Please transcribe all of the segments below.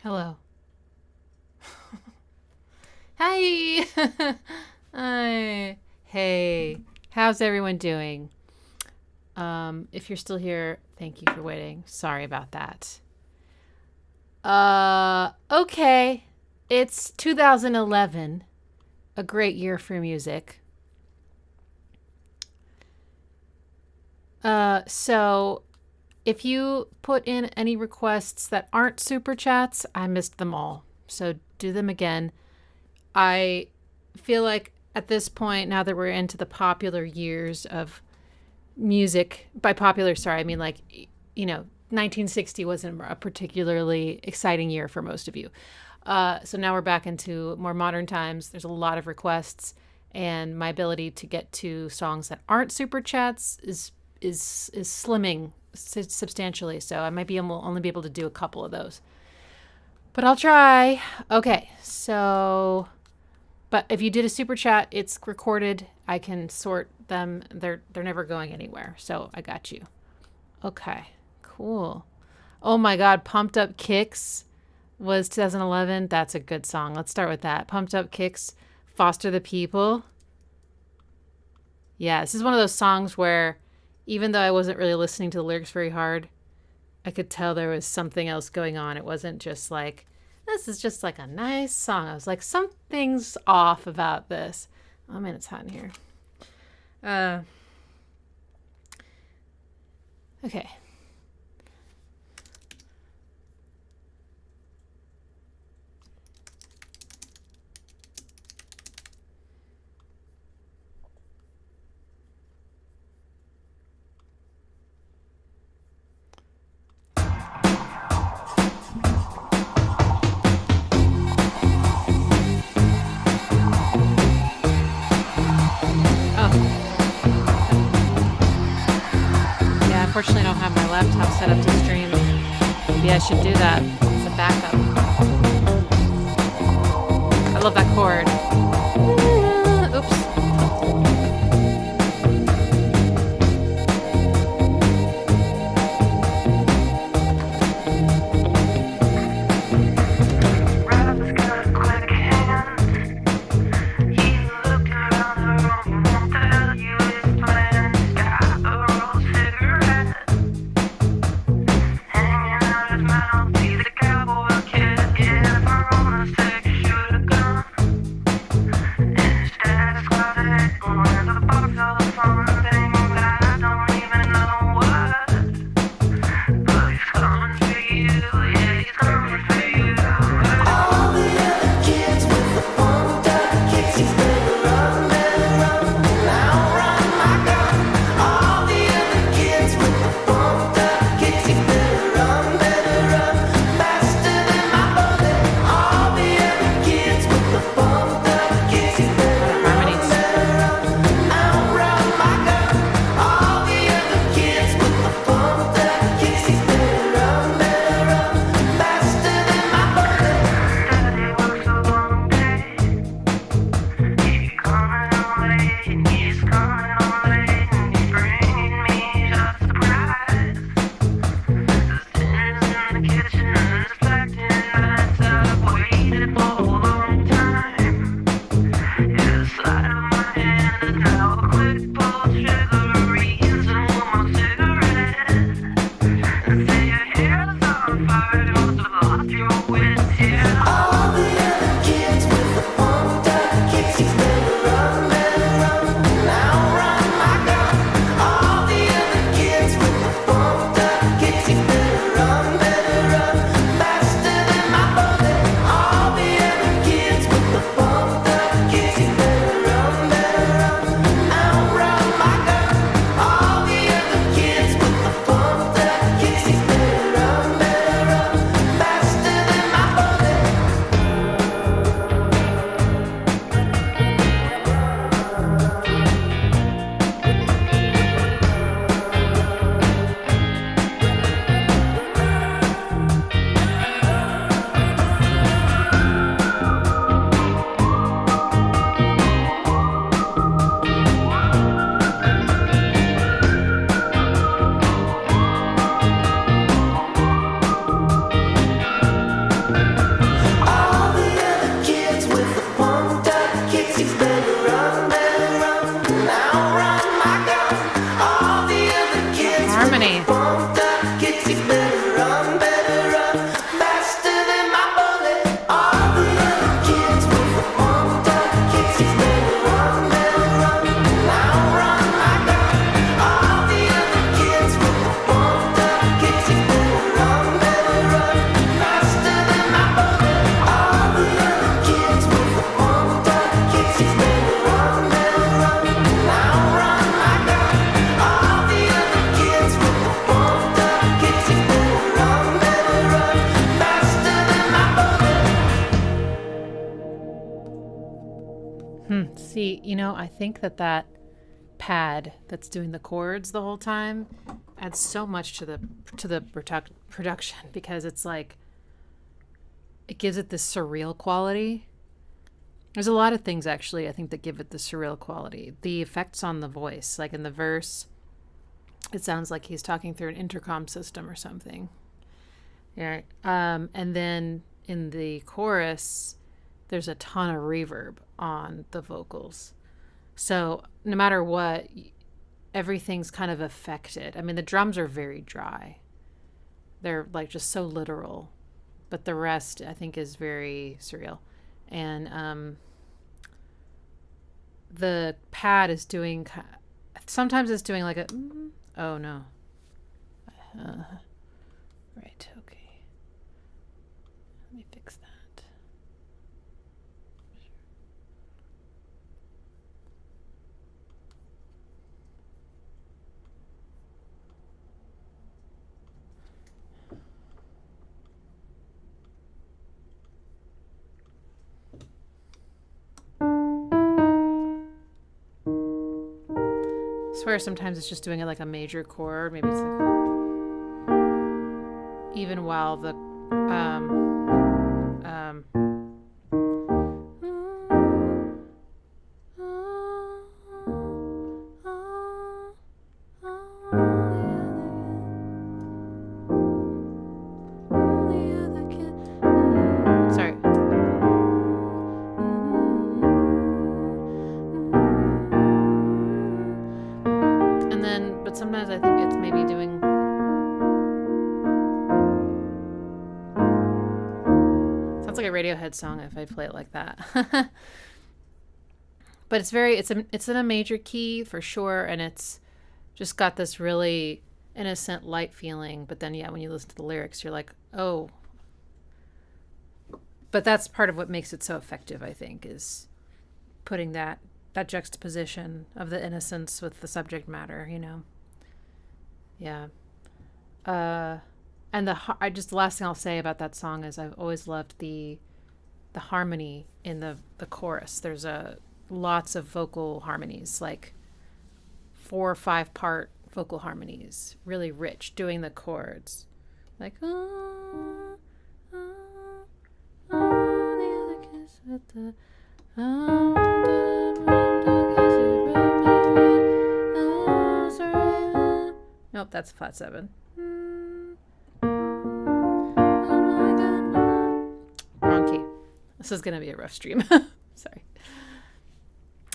Hello. Hi. Hi. Hey. How's everyone doing? If you're still here, thank you for waiting. Sorry about that. Okay. It's 2011, a great year for music. So if you put in any requests that aren't super chats, I missed them all. So do them again. I feel like at this point, now that we're into the popular years of music, by popular, sorry, I mean 1960 wasn't a particularly exciting year for most of you. So now we're back into more modern times. There's a lot of requests, and my ability to get to songs that aren't super chats is slimming substantially. So I might be able only be able to do a couple of those, but I'll try. Okay, so but if you did a super chat, it's recorded. I can sort them. They're never going anywhere. So I got you. Okay, cool. Oh my God, Pumped Up Kicks was 2011. That's a good song. Let's start with that. Pumped Up Kicks, Foster the People. Yeah, this is one of those songs where even though I wasn't really listening to the lyrics very hard, I could tell there was something else going on. It wasn't just like, this is just like a nice song. I was like, something's off about this. Oh man, it's hot in here. Uh, okay. Oh, yeah, unfortunately I don't have my laptop set up to stream. Maybe I should do that as a backup. I love that chord. Oops. Harmony. See, I think that pad that's doing the chords the whole time adds so much to the production, because it's like it gives it this surreal quality. There's a lot of things actually I think that give it the surreal quality. The effects on the voice, like in the verse, it sounds like he's talking through an intercom system or something. Yeah. And then in the chorus, there's a ton of reverb on the vocals. So no matter what, everything's kind of affected. I mean, the drums are very dry. They're like just so literal. But the rest, I think, is very surreal. And the pad is doing, sometimes it's doing like a, oh no. Right, okay. Let me fix that. I swear sometimes it's just doing it like a major chord. Maybe it's like, even while the sorry. But sometimes I think it's maybe doing, sounds like a Radiohead song if I play it like that. But it's in a major key for sure, and it's just got this really innocent, light feeling. But then, yeah, when you listen to the lyrics, you're like, oh. But that's part of what makes it so effective, I think, is putting that juxtaposition of the innocence with the subject matter, Yeah. And the last thing I'll say about that song is I've always loved the harmony in the chorus. There's lots of vocal harmonies, like 4 or 5 part vocal harmonies, really rich, doing the chords, like the other kiss at the nope, that's flat 7. Wrong key. This is gonna be a rough stream. Sorry.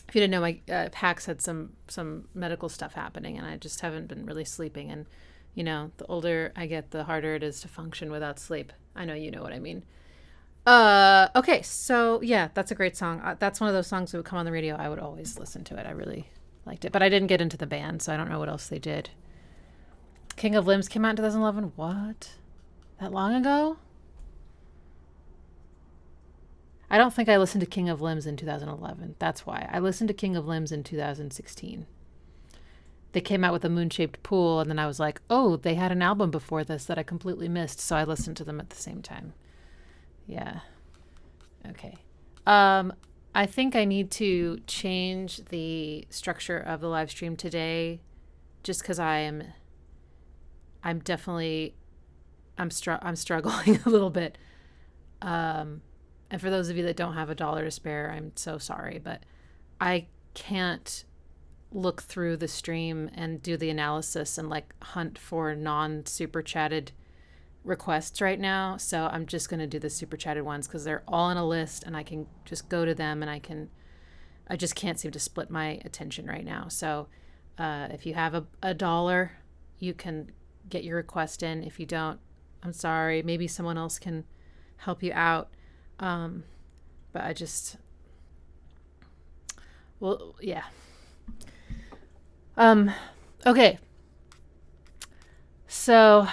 If you didn't know, my PAX had some medical stuff happening, and I just haven't been really sleeping. And the older I get, the harder it is to function without sleep. I know you know what I mean. Okay, so yeah, that's a great song. That's one of those songs that would come on the radio. I would always listen to it. I really liked it, but I didn't get into the band, so I don't know what else they did. King of Limbs came out in 2011. What? That long ago? I don't think I listened to King of Limbs in 2011. That's why. I listened to King of Limbs in 2016. They came out with a Moon-Shaped Pool, and then I was like, oh, they had an album before this that I completely missed, so I listened to them at the same time. Yeah. Okay. I think I need to change the structure of the live stream today, just because I'm struggling a little bit. And for those of you that don't have $1 to spare, I'm so sorry, but I can't look through the stream and do the analysis and like hunt for non-super chatted requests right now. So I'm just going to do the super chatted ones because they're all in a list, and I can just go to them, and I can I just can't seem to split my attention right now. So if you have a dollar, you can get your request in. If you don't, I'm sorry. Maybe someone else can help you out. But I just, well, yeah. Okay. So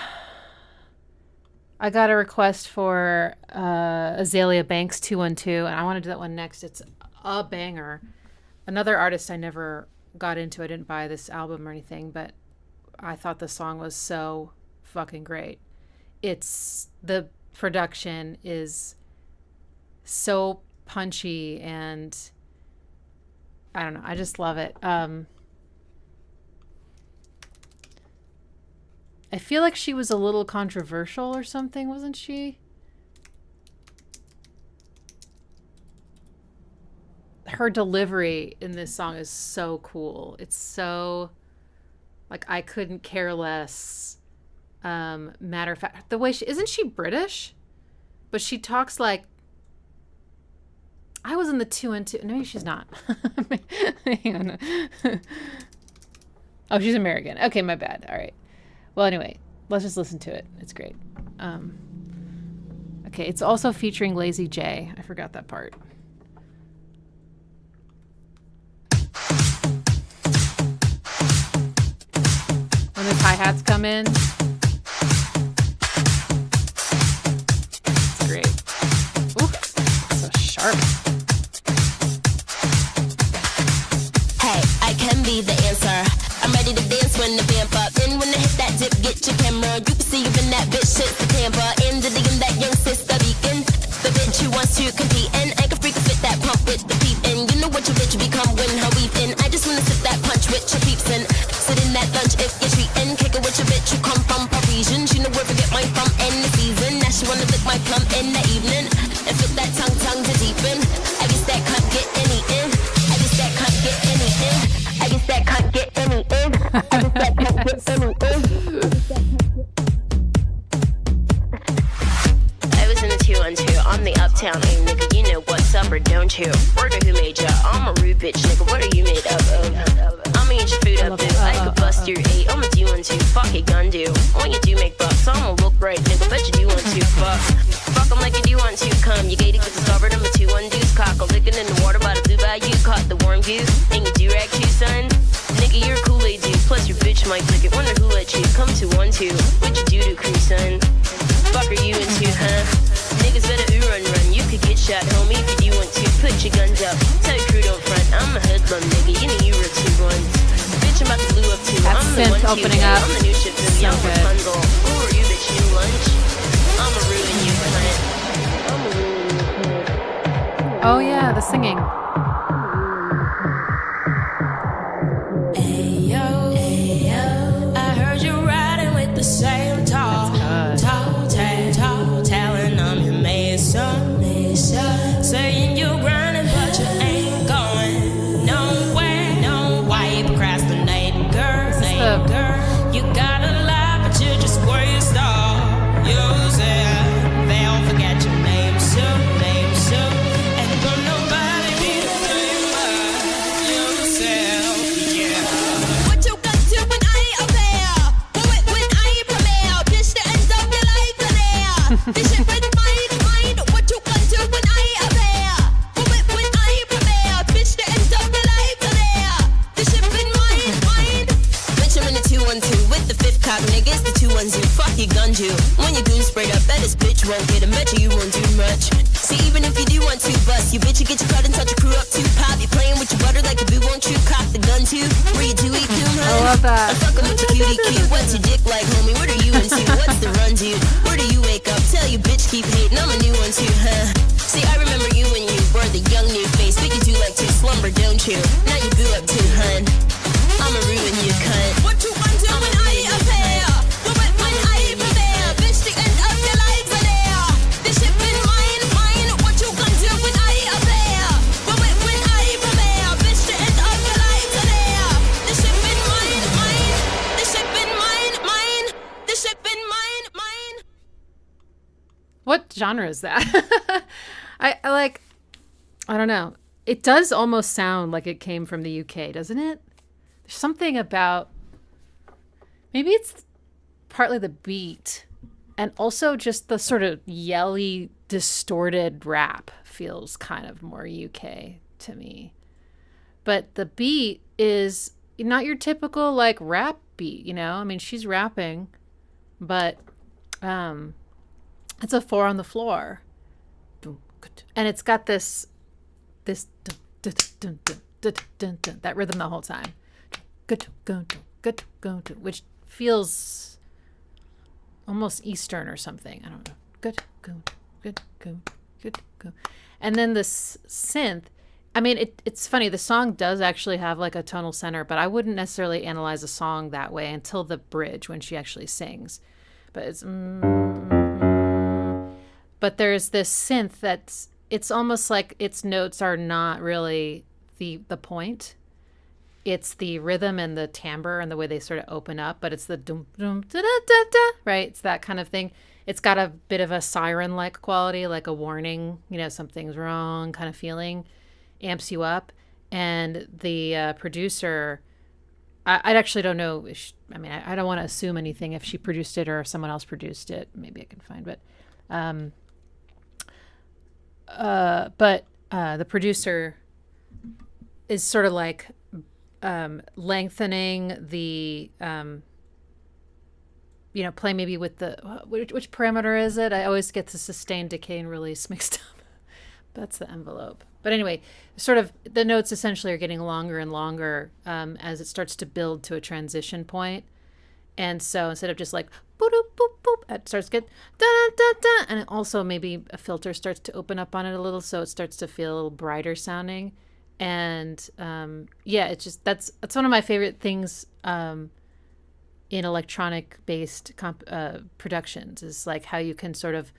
I got a request for Azalea Banks 212, and I want to do that one next. It's a banger. Another artist I never got into. I didn't buy this album or anything, but I thought the song was so fucking great. The production is so punchy, and I don't know. I just love it. I feel like she was a little controversial or something, wasn't she? Her delivery in this song is so cool. It's so, like, I couldn't care less. Matter of fact, the way isn't she British? But she talks like, I was in the 2 and 2. No, she's not. Hang on. Oh, she's American. Okay, my bad. All right. Well, anyway, let's just listen to it. It's great. Okay, it's also featuring Lazy J. I forgot that part. When the hi-hats come in. It's great. Ooh, so sharp. Hey, I can be the answer. I'm ready to dance when the vamp up. And when I hit that dip, get your camera. You can see you in that bitch, shit's the Tampa. And the digging that young sister beacon. The bitch who wants to compete. And I can freak fit that pump with the peep. And you know what your bitch become when her weeping. I just wanna sip that punch with your peeps. And sit in that lunch if you're treating. Kick it with your bitch who come from Parisian. She know where to get mine from in the season. Now she wanna lick my plum in the evening. And fit that tongue to deepen. I guess that can't get any in. I guess that can't get any in. I guess that can't get any in. I was in the 212 on the uptown, hey nigga, you know what's up or don't you? Word who made ya? I'm a rude bitch, nigga, what are you made up of? I'ma eat your food up, boo. I could bust your 8, I'ma do 1 2, fuck it, gun do. When you do make bucks, I'ma look right, nigga, bet you do 1 2, fuck. Fuck 'em like you do 1 2, come. You gated, get discovered, I'm a 2 1 deuce, cock. A licking in the water by the blue bayou, caught the warm goose, and you do rag too, son. Nigga, you're a Kool-Aid dude, plus your bitch might lick it. Wonder who let you come to 1 2. What you do to crew, son? Fuck are you into, huh? Niggas better run. You could get shot, homie, if you do want to. Put your guns up, tell your crew don't front. I'm a hoodlum, nigga, you know you were 2 ones. Bitch, I'm about to blue up too. That I'm the synth 1 2. opening up. I'm the new ship, baby, So I'm good. Rapunzel. Who are you, bitch, new lunch? I'ma ruin you, cunt. I'ma ruin you, cunt. Oh yeah, the singing. Same tall talent on your mason. Saying you're grinding, but you ain't going nowhere. No, why you procrastinating, girl? You got a lot, but you just waste all yourself. They'll forget your name soon. And don't nobody be the same by yourself, yeah. What you got to when I ain't up there? When I ain't premiere, bitch, the end of your life in there. This shit with mine. What you got to when I ain't up there? When I ain't premiere, bitch, the end of your life in there. This shit with mine. Bitch, I'm in the 2 1 2 with the 5th cock, niggas, the 2 1 2. Fuck your gun, you. When your goon sprayed up, bet this bitch won't get him. Bet you won't do much. See, even if you do want to bust, you bitch, you get your cut and touch your crew up too. Pop, you playing with your butter like a boo, won't you? Cock the gun too. Where you do eat doom, I love that. I'm fucking with your cutie cute. What's your dick like, homie? What are you into? What's the run, dude? Where do you wake up? Tell your bitch keep hating. I'm a new one too, huh? See, I remember you when you were the young new face. But you do like to slumber, don't you? Now you grew up too, hun. I'ma ruin you, cunt. What you want to when I ain't up here? When I ain't prepare, bitch, the end of your life are there. This shit been mine. What you gonna do when I ain't up here? When I ain't prepare, bitch, the end of your life are there. This shit been mine. This shit been mine. This shit been mine. What genre is that? I like, I don't know. it does almost sound like it came from the UK, doesn't it? There's something about, maybe it's partly the beat and also just the sort of yelly, distorted rap feels kind of more UK to me. But the beat is not your typical like rap beat, you know? I mean, she's rapping, but it's a 4 on the floor. And it's got this that rhythm the whole time. Which feels almost Eastern or something. I don't know. Good. And then this synth, I mean, it's funny. The song does actually have like a tonal center, but I wouldn't necessarily analyze a song that way until the bridge when she actually sings. But but there's this synth it's almost like its notes are not really the point. It's the rhythm and the timbre and the way they sort of open up, but it's the dum dum da da da da, right? It's that kind of thing. It's got a bit of a siren-like quality, like a warning, you know, something's wrong kind of feeling, amps you up. And the producer, I actually don't know. I don't want to assume anything if she produced it or if someone else produced it. Maybe I can find it. But the producer is sort of like lengthening the, play maybe with the, which parameter is it? I always get the sustained, decay, and release mixed up. That's the envelope. But anyway, sort of the notes essentially are getting longer and longer as it starts to build to a transition point. And so instead of just like boop, boop, boop, boop, it starts to get da da da, and it also maybe a filter starts to open up on it a little, so it starts to feel a little brighter sounding. And it's just that's one of my favorite things in electronic based productions is like how you can sort of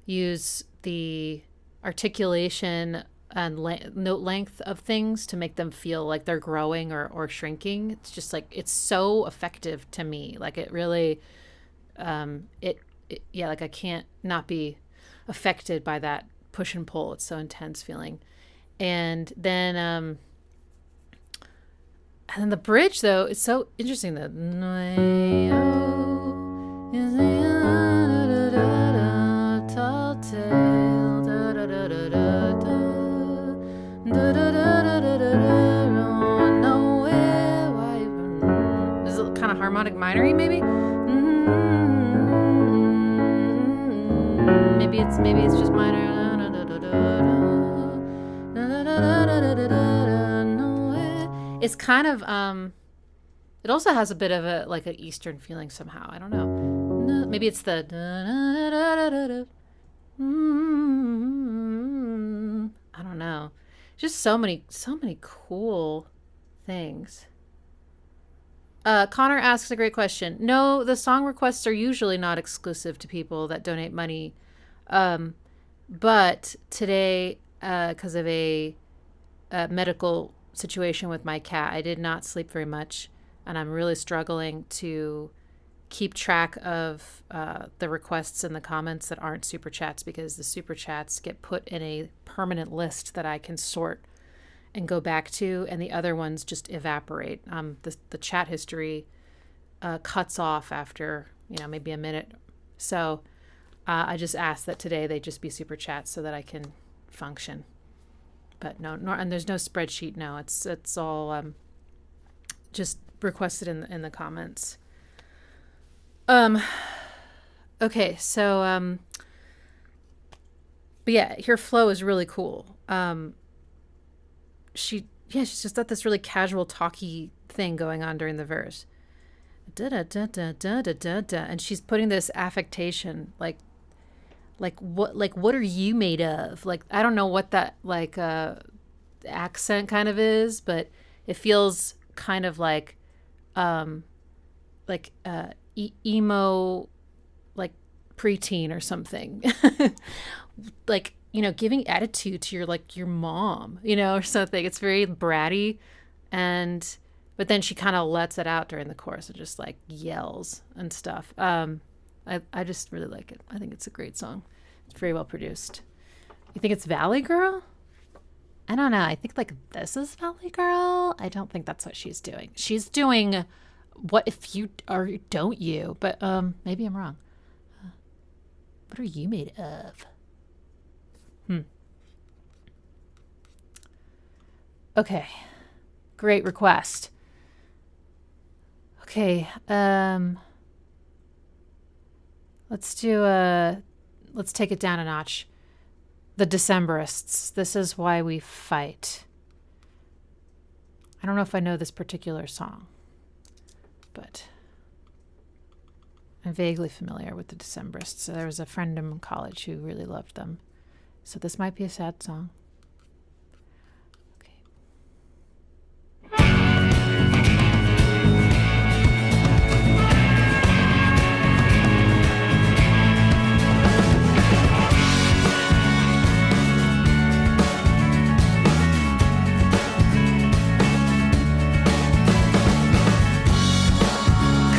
use the articulation and note length of things to make them feel like they're growing or shrinking. It's just like, it's so effective to me. Like it really, like I can't not be affected by that push and pull. It's so intense feeling. And then the bridge though, it's so interesting that is it kind of harmonic minor-y maybe? Maybe it's just minor. It's kind of it also has a bit of a like an Eastern feeling somehow. I don't know. Maybe it's the I don't know. Just so many cool things. Connor asks a great question. No, the song requests are usually not exclusive to people that donate money. But today, because of a medical situation with my cat, I did not sleep very much, and I'm really struggling to keep track of the requests in the comments that aren't super chats, because the super chats get put in a permanent list that I can sort and go back to, and the other ones just evaporate. The chat history cuts off after maybe a minute. So I just asked that today they just be super chats so that I can function. But no, and there's no spreadsheet. No, it's all just requested in the comments. Okay, so but yeah, her flow is really cool. She's just got this really casual talky thing going on during the verse. Da da da da da da da da, and she's putting this affectation like what are you made of? Like I don't know what that accent kind of is, but it feels kind of like emo, like preteen or something. Like, giving attitude to your mom, or something. It's very bratty, but then she kind of lets it out during the chorus and just like yells and stuff. I just really like it. I think it's a great song. It's very well produced. You think it's Valley Girl? I don't know. I think like this is Valley Girl. I don't think that's what she's doing. She's doing What If You Or Don't You, but maybe I'm wrong. What are you made of? Okay. Great request. Okay, let's take it down a notch. The Decemberists. This Is Why We Fight. I don't know if I know this particular song, but I'm vaguely familiar with the Decemberists. There was a friend in college who really loved them. So this might be a sad song. Okay.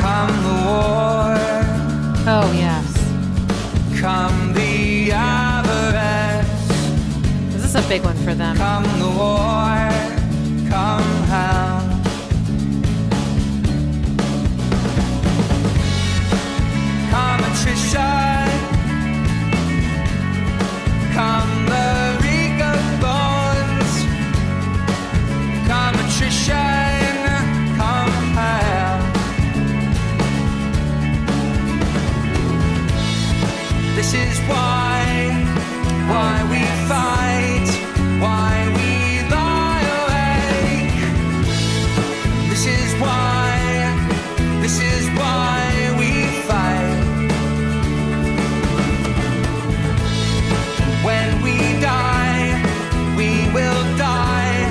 Come the war, Oh, yes. come the avarice, This is a big one for them. come the war, come hell. Come attrition, come the reek of bones, come attrition, come hell. This is why we fight, why we lie awake. This is why we fight. When we die, we will die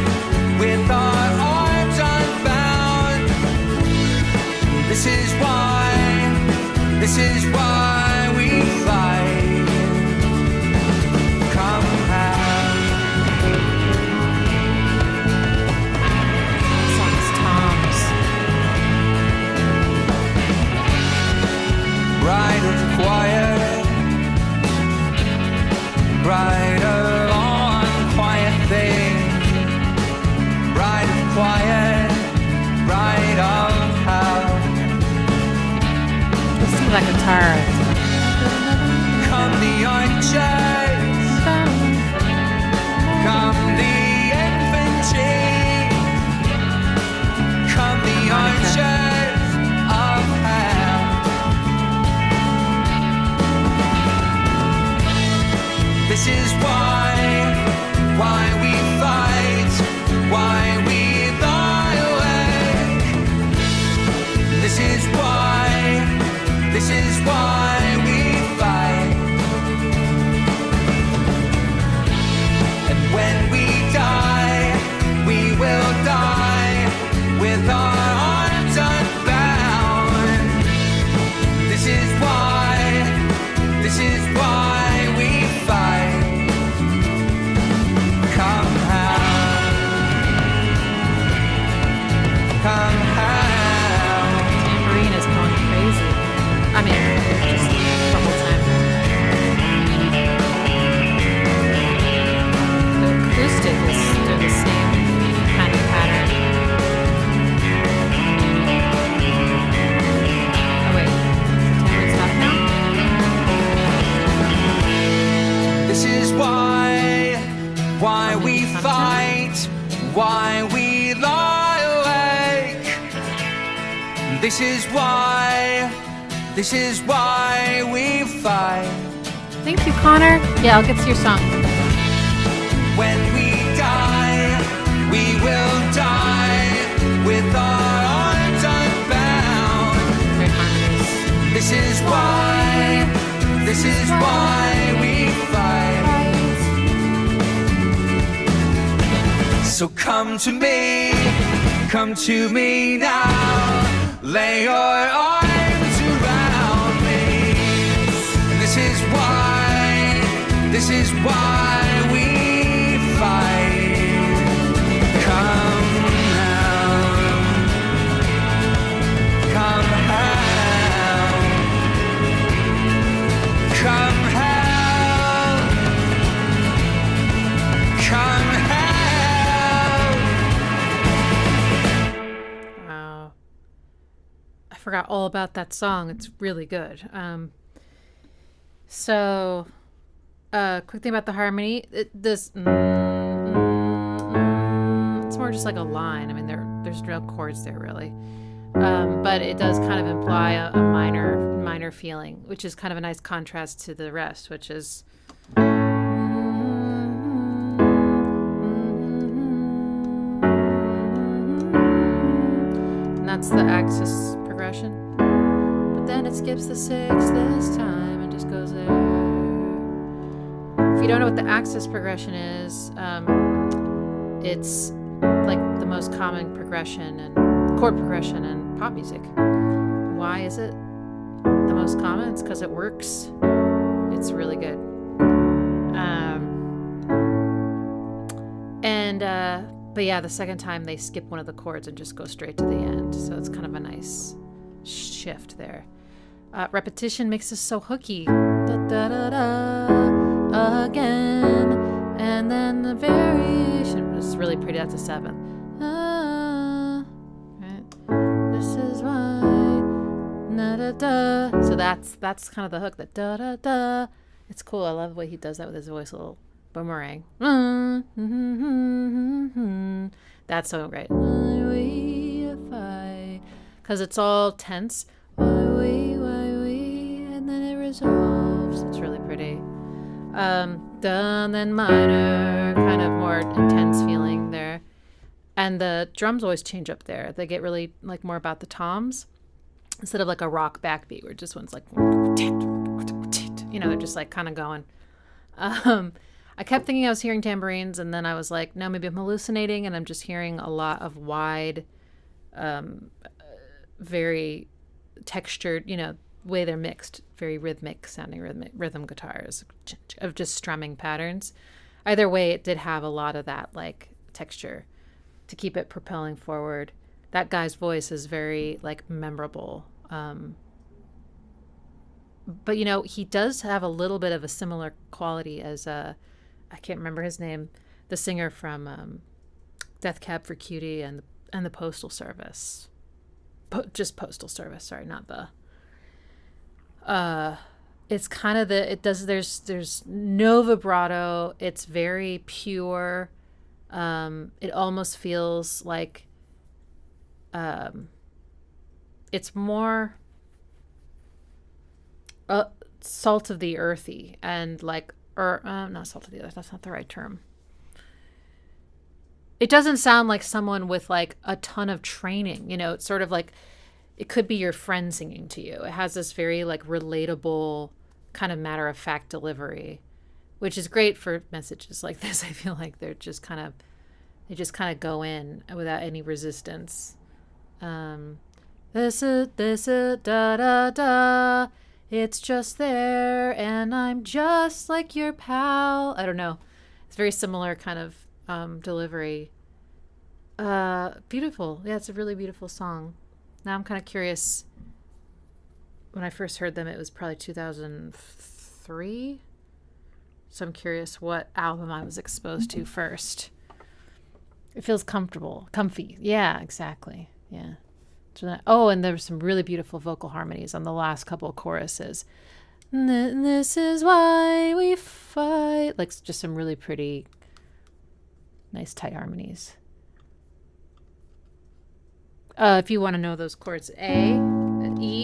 with our arms unbound. This is why we fight. Come out. This song is Tom's. Bride of quiet, bride of unquiet thing, bride of quiet, bride of hell. Listen to that guitar. Come the archers, come the infantry, come the archers of hell. This is why we fight, why we lie awake. This is why we fight. And when we die, we will die with our arms unbound. This is why we fight. Come out. Come out. Tambourine is going crazy. I mean, just the whole time. The acoustic is they're the same kind of pattern. Oh wait, tambourine stop now? This is why we fight, why we lie awake. This is why we fight. Thank you, Connor. Yeah, I'll get to your song. When we die, we will die with our arms unbound. Great harmonies. This is why we fight. So come to me now. Lay your arms around me. This is why we fight. Come now. Come now. Come hell. Come hell. forgot all about that song. It's really good. So, quick thing about the harmony. It's more just like a line. I mean, there's no chords there really, but it does kind of imply a minor feeling, which is kind of a nice contrast to the rest, which is. And that's the axis progression. But then it skips the 6th this time and just goes there. If you don't know what the axis progression is, it's like the most common progression and chord progression in pop music. Why is it the most common? It's because it works. It's really good. But yeah, the second time they skip one of the chords and just go straight to the end. So it's kind of a nice shift there. Repetition makes this so hooky. Da, da, da, da, again. And then the variation is really pretty. That's a 7th. Right. This is why. Da, da, da. So that's kind of the hook. The da da da. It's cool. I love the way he does that with his voice. A little boomerang. That's so great. Because it's all tense. And then it resolves. It's really pretty. Then minor, kind of more intense feeling there. And the drums always change up there. They get really like more about the toms instead of like a rock backbeat where just one's like, they're just like kind of going. I kept thinking I was hearing tambourines, and then I was like, no, maybe I'm hallucinating, and I'm just hearing a lot of wide, very textured, way they're mixed, very rhythmic sounding rhythm guitars of just strumming patterns. Either way, it did have a lot of that like texture to keep it propelling forward. That guy's voice is very like memorable. But he does have a little bit of a similar quality as I can't remember his name, the singer from Death Cab for Cutie and the Postal Service. Just Postal Service, sorry, not the. It's kind of there's no vibrato. It's very pure. It almost feels like it's more salt of the earthy and like. Or not salt of the earth, that's not the right term. It doesn't sound like someone with like a ton of training. It's sort of like it could be your friend singing to you. It has this very like relatable kind of matter-of-fact delivery, which is great for messages like this. I feel like they just kind of go in without any resistance. This is da da da. It's just there, and I'm just like your pal. I don't know. It's very similar kind of delivery. Beautiful. Yeah, it's a really beautiful song. Now I'm kind of curious. When I first heard them, it was probably 2003. So I'm curious what album I was exposed to first. It feels comfy. Yeah, exactly. Yeah. Oh, and there's some really beautiful vocal harmonies on the last couple of choruses. This is why we fight. Like just some really pretty, nice tight harmonies. If you want to know those chords, A, an E,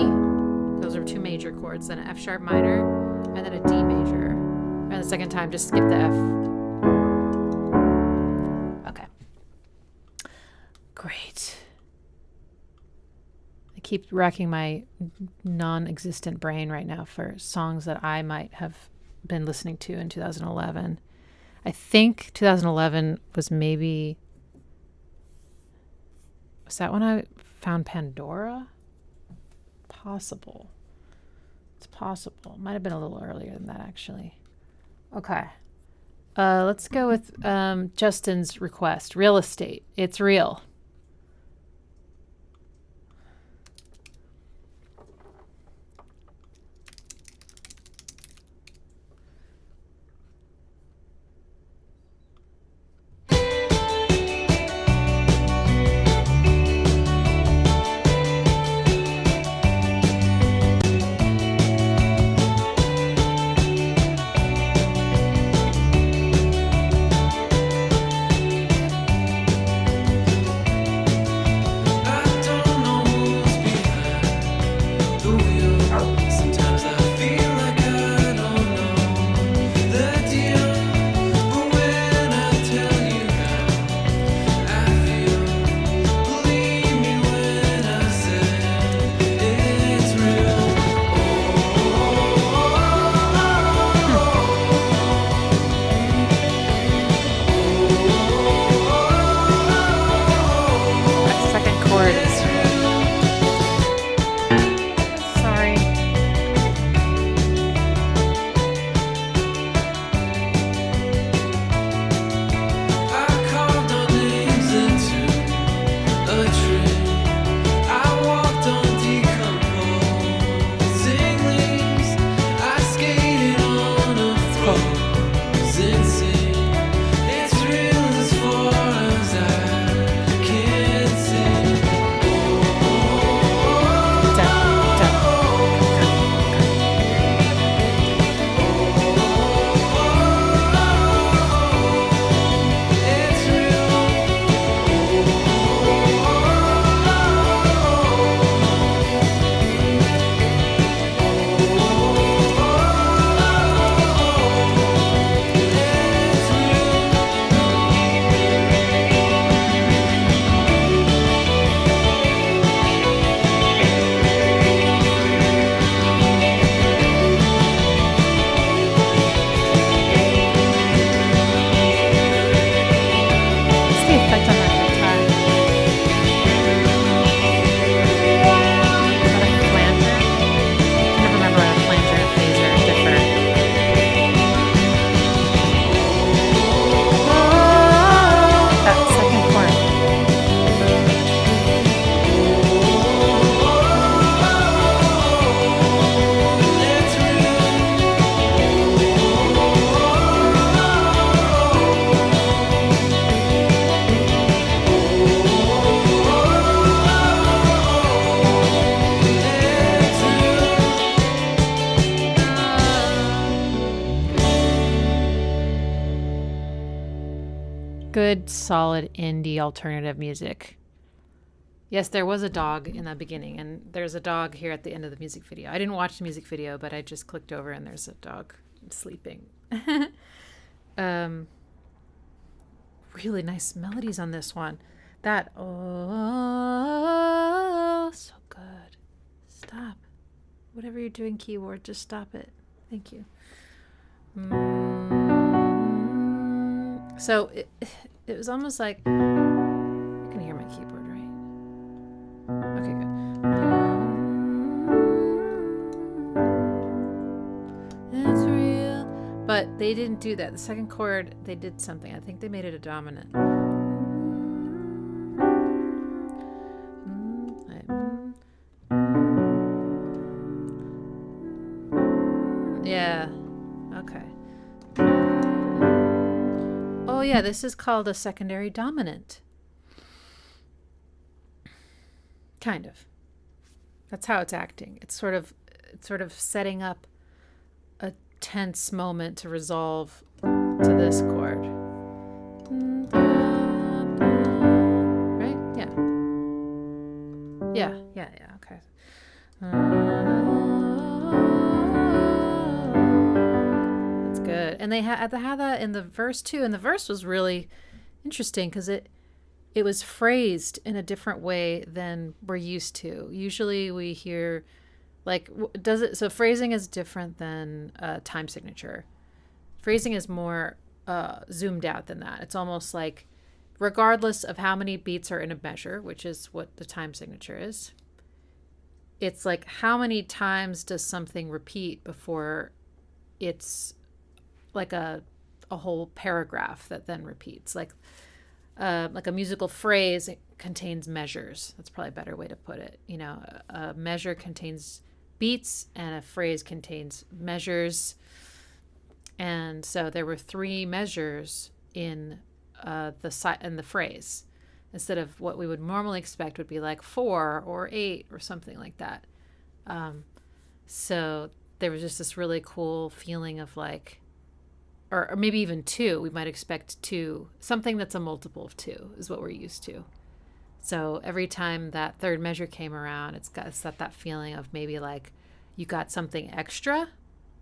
those are 2 major chords, then an F sharp minor, and then a D major. And the second time, just skip the F. Okay. Great. Keep racking my non-existent brain right now for songs that I might have been listening to in 2011. I think 2011 was that when I found Pandora? Possible. It's possible. Might have been a little earlier than that, actually. Okay. Let's go with Justin's request. Real Estate. It's real. solid indie alternative music. Yes, there was a dog in the beginning, and there's a dog here at the end of the music video. I didn't watch the music video, but I just clicked over and there's a dog sleeping. Really nice melodies on this one. That, oh, so good. Stop. Whatever you're doing, keyboard, just stop it. Thank you. So it was almost like, you can hear my keyboard, right? Okay, good. It's real. But they didn't do that. The second chord, they did something. I think they made it a dominant. Yeah. Okay. Oh yeah, this is called a secondary dominant. Kind of. That's how it's acting. It's sort of setting up a tense moment to resolve to this chord. Right? Yeah. Yeah, okay. That's good. And they had that in the verse too. And the verse was really interesting because it was phrased in a different way than we're used to. Usually we hear, like, so phrasing is different than time signature. Phrasing is more zoomed out than that. It's almost like, regardless of how many beats are in a measure, which is what the time signature is, it's like, how many times does something repeat before it's like a whole paragraph that then repeats? Like a musical phrase, it contains measures. That's probably a better way to put it. You know, a measure contains beats and a phrase contains measures. And so there were 3 measures in the phrase, instead of what we would normally expect would be like 4 or 8 or something like that. So there was just this really cool feeling of like, or maybe even 2. We might expect 2. Something that's a multiple of 2 is what we're used to. So every time that third measure came around, it's got that feeling of maybe like you got something extra,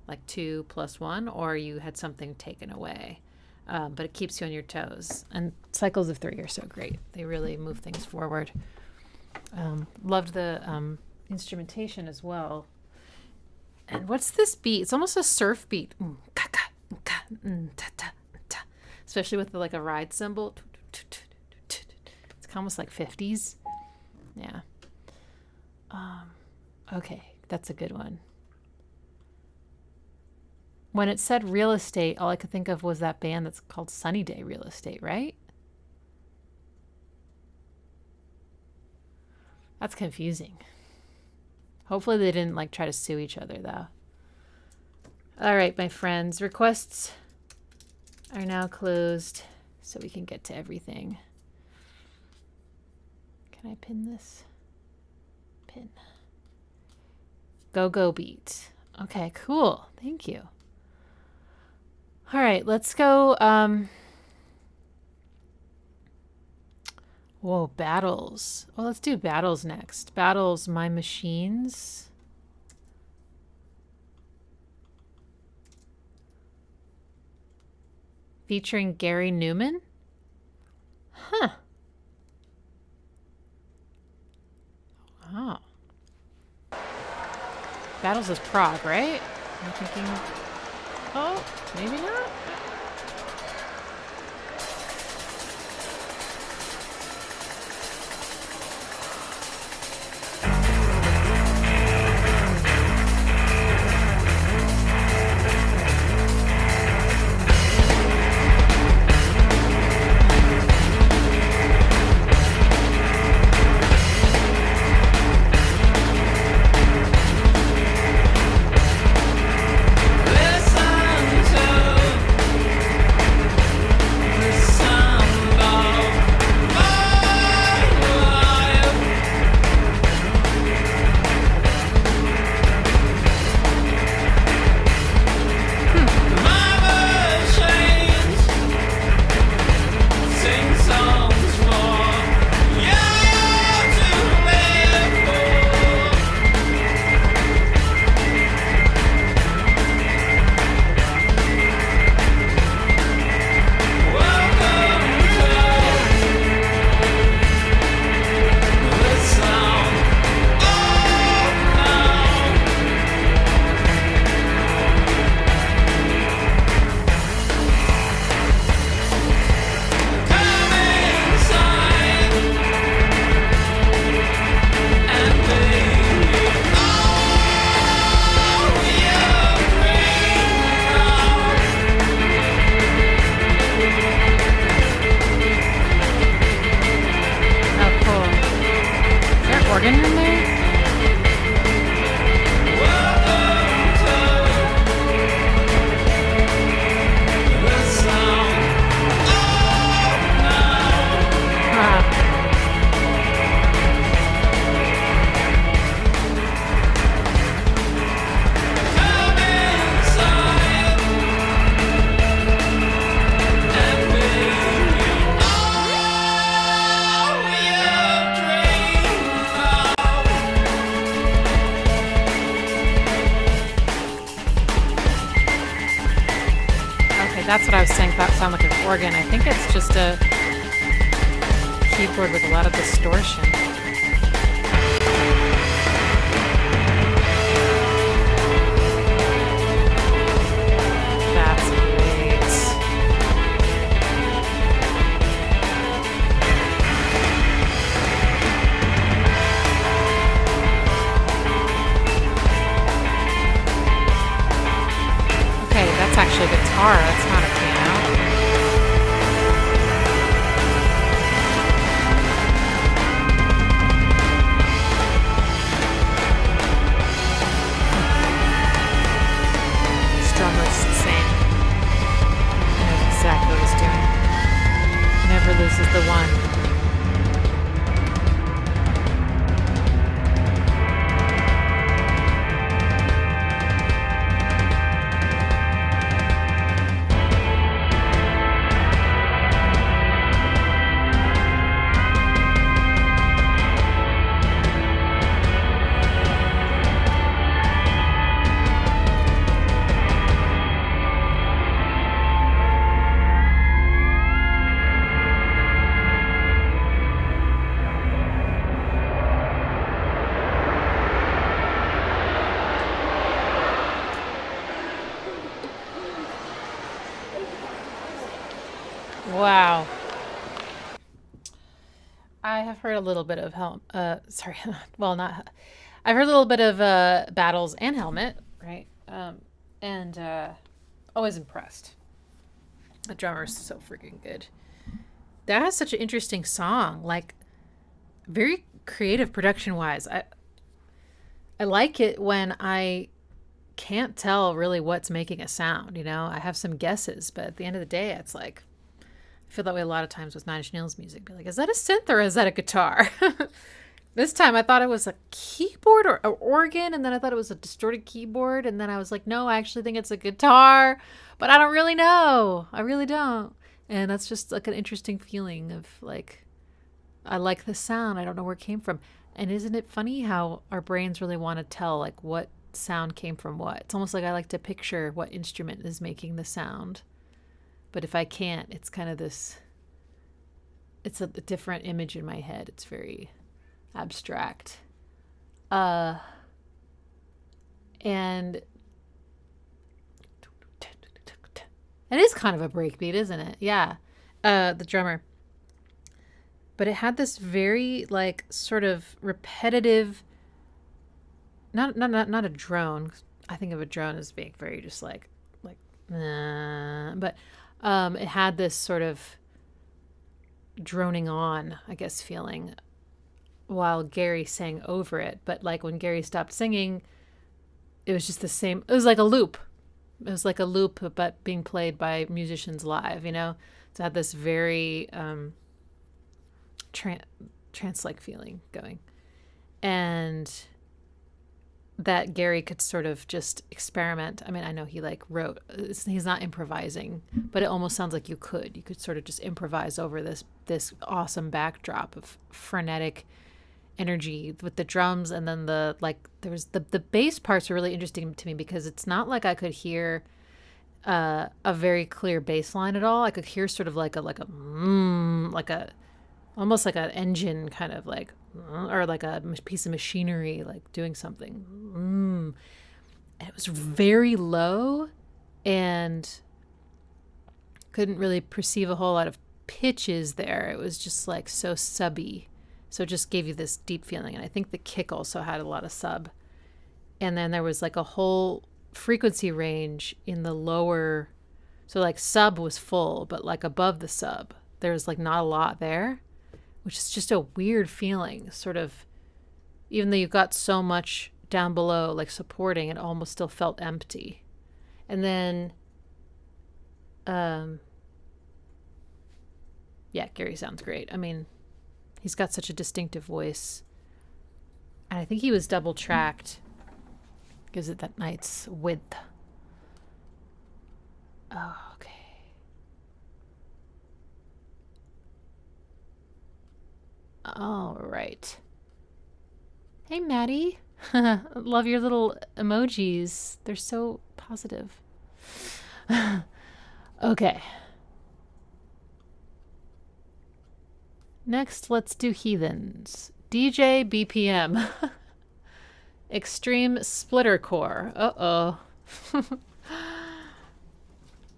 like 2 + 1, or you had something taken away. But it keeps you on your toes. And cycles of 3 are so great. They really move things forward. Loved the instrumentation as well. And what's this beat? It's almost a surf beat. Especially with like a ride cymbal. It's almost like 50s. Yeah. Okay, that's a good one. When it said real estate, all I could think of was that band that's called Sunny Day Real Estate, right? That's confusing. Hopefully they didn't like try to sue each other though. All right, my friends, requests are now closed so we can get to everything. Can I pin this? Pin. Go beat. Okay, cool. Thank you. All right, let's go. Whoa, Battles. Well, let's do Battles next. Battles, My Machines. Featuring Gary Newman. Huh. Wow. Battles is prog, right? I'm thinking, oh, maybe not. Listen to That's what I was saying. That sounded like an organ. I think it's just a keyboard with a lot of distortion. That's great. Okay, that's actually a guitar. That's not a piano. This drummer's insane. He knows exactly what he's doing. Never loses the one. Wow. I have heard a little bit of sorry, well, not, I've heard a little bit of Battles and Helmet, right? And always impressed. The drummer's so freaking good. That has such an interesting song, like very creative production wise. I like it when I can't tell really what's making a sound, you know? I have some guesses, but at the end of the day, it's like, I feel that way a lot of times with Nine Inch Nails music. Be like, is that a synth or is that a guitar? This time I thought it was a keyboard or an organ, and then I thought it was a distorted keyboard, and then I was like, no, I actually think it's a guitar, but I don't really know. I really don't. And that's just like an interesting feeling of like, I like the sound. I don't know where it came from. And isn't it funny how our brains really want to tell like what sound came from what? It's almost like I like to picture what instrument is making the sound. But if I can't, it's kind of this, it's a different image in my head. It's very abstract. And it is kind of a breakbeat, isn't it? Yeah. The drummer. But it had this very like sort of repetitive, not a drone. I think of a drone as being very just like, but it had this sort of droning on, I guess, feeling while Gary sang over it. But like when Gary stopped singing, it was just the same. It was like a loop. It was like a loop, but being played by musicians live, you know? So it had this very trance-like feeling going. And that Gary could sort of just experiment. I mean, I know he like wrote, he's not improvising, but it almost sounds like you could sort of just improvise over this awesome backdrop of frenetic energy with the drums. And then there was the bass parts are really interesting to me because it's not like I could hear a very clear bass line at all. I could hear sort of like almost like an engine kind of like, or like a piece of machinery, like doing something. And it was very low and couldn't really perceive a whole lot of pitches there. It was just like so subby. So it just gave you this deep feeling. And I think the kick also had a lot of sub. And then there was like a whole frequency range in the lower. So like sub was full, but like above the sub, there was like not a lot there, which is just a weird feeling, sort of, even though you've got so much down below, like supporting, it almost still felt empty. And then, yeah, Gary sounds great. I mean, he's got such a distinctive voice. And I think he was double tracked. Gives it that nice width. Oh, okay. All right. Hey, Maddie. Love your little emojis. They're so positive. Okay. Next, let's do Heathens. DJ BPM. Extreme Splitter Core. Uh-oh.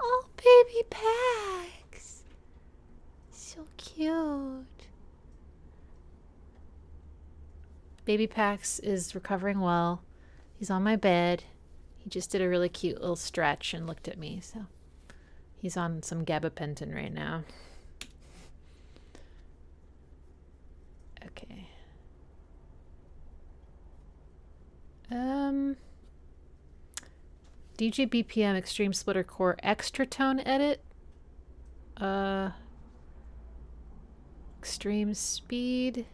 Oh, baby Pax. So cute. Baby Pax is recovering well. He's on my bed. He just did a really cute little stretch and looked at me, so he's on some gabapentin right now. Okay. DJ BPM Extreme Splitter Core Extra Tone Edit. Extreme Speed.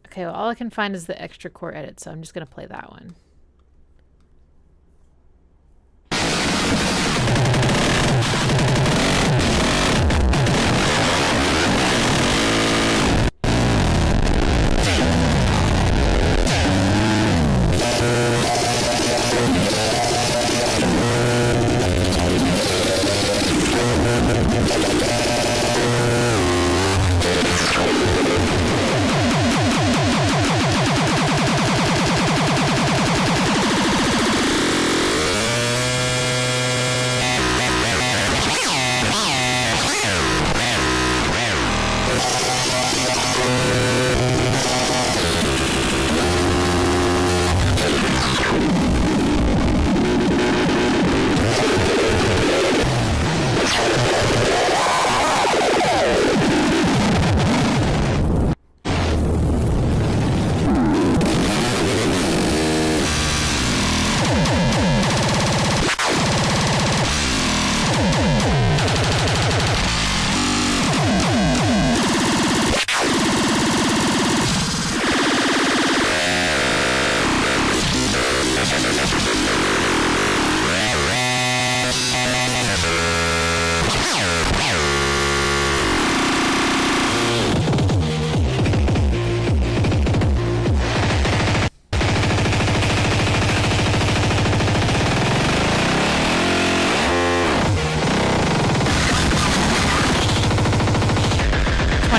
Okay, well, all I can find is the extra core edit, so I'm just going to play that one.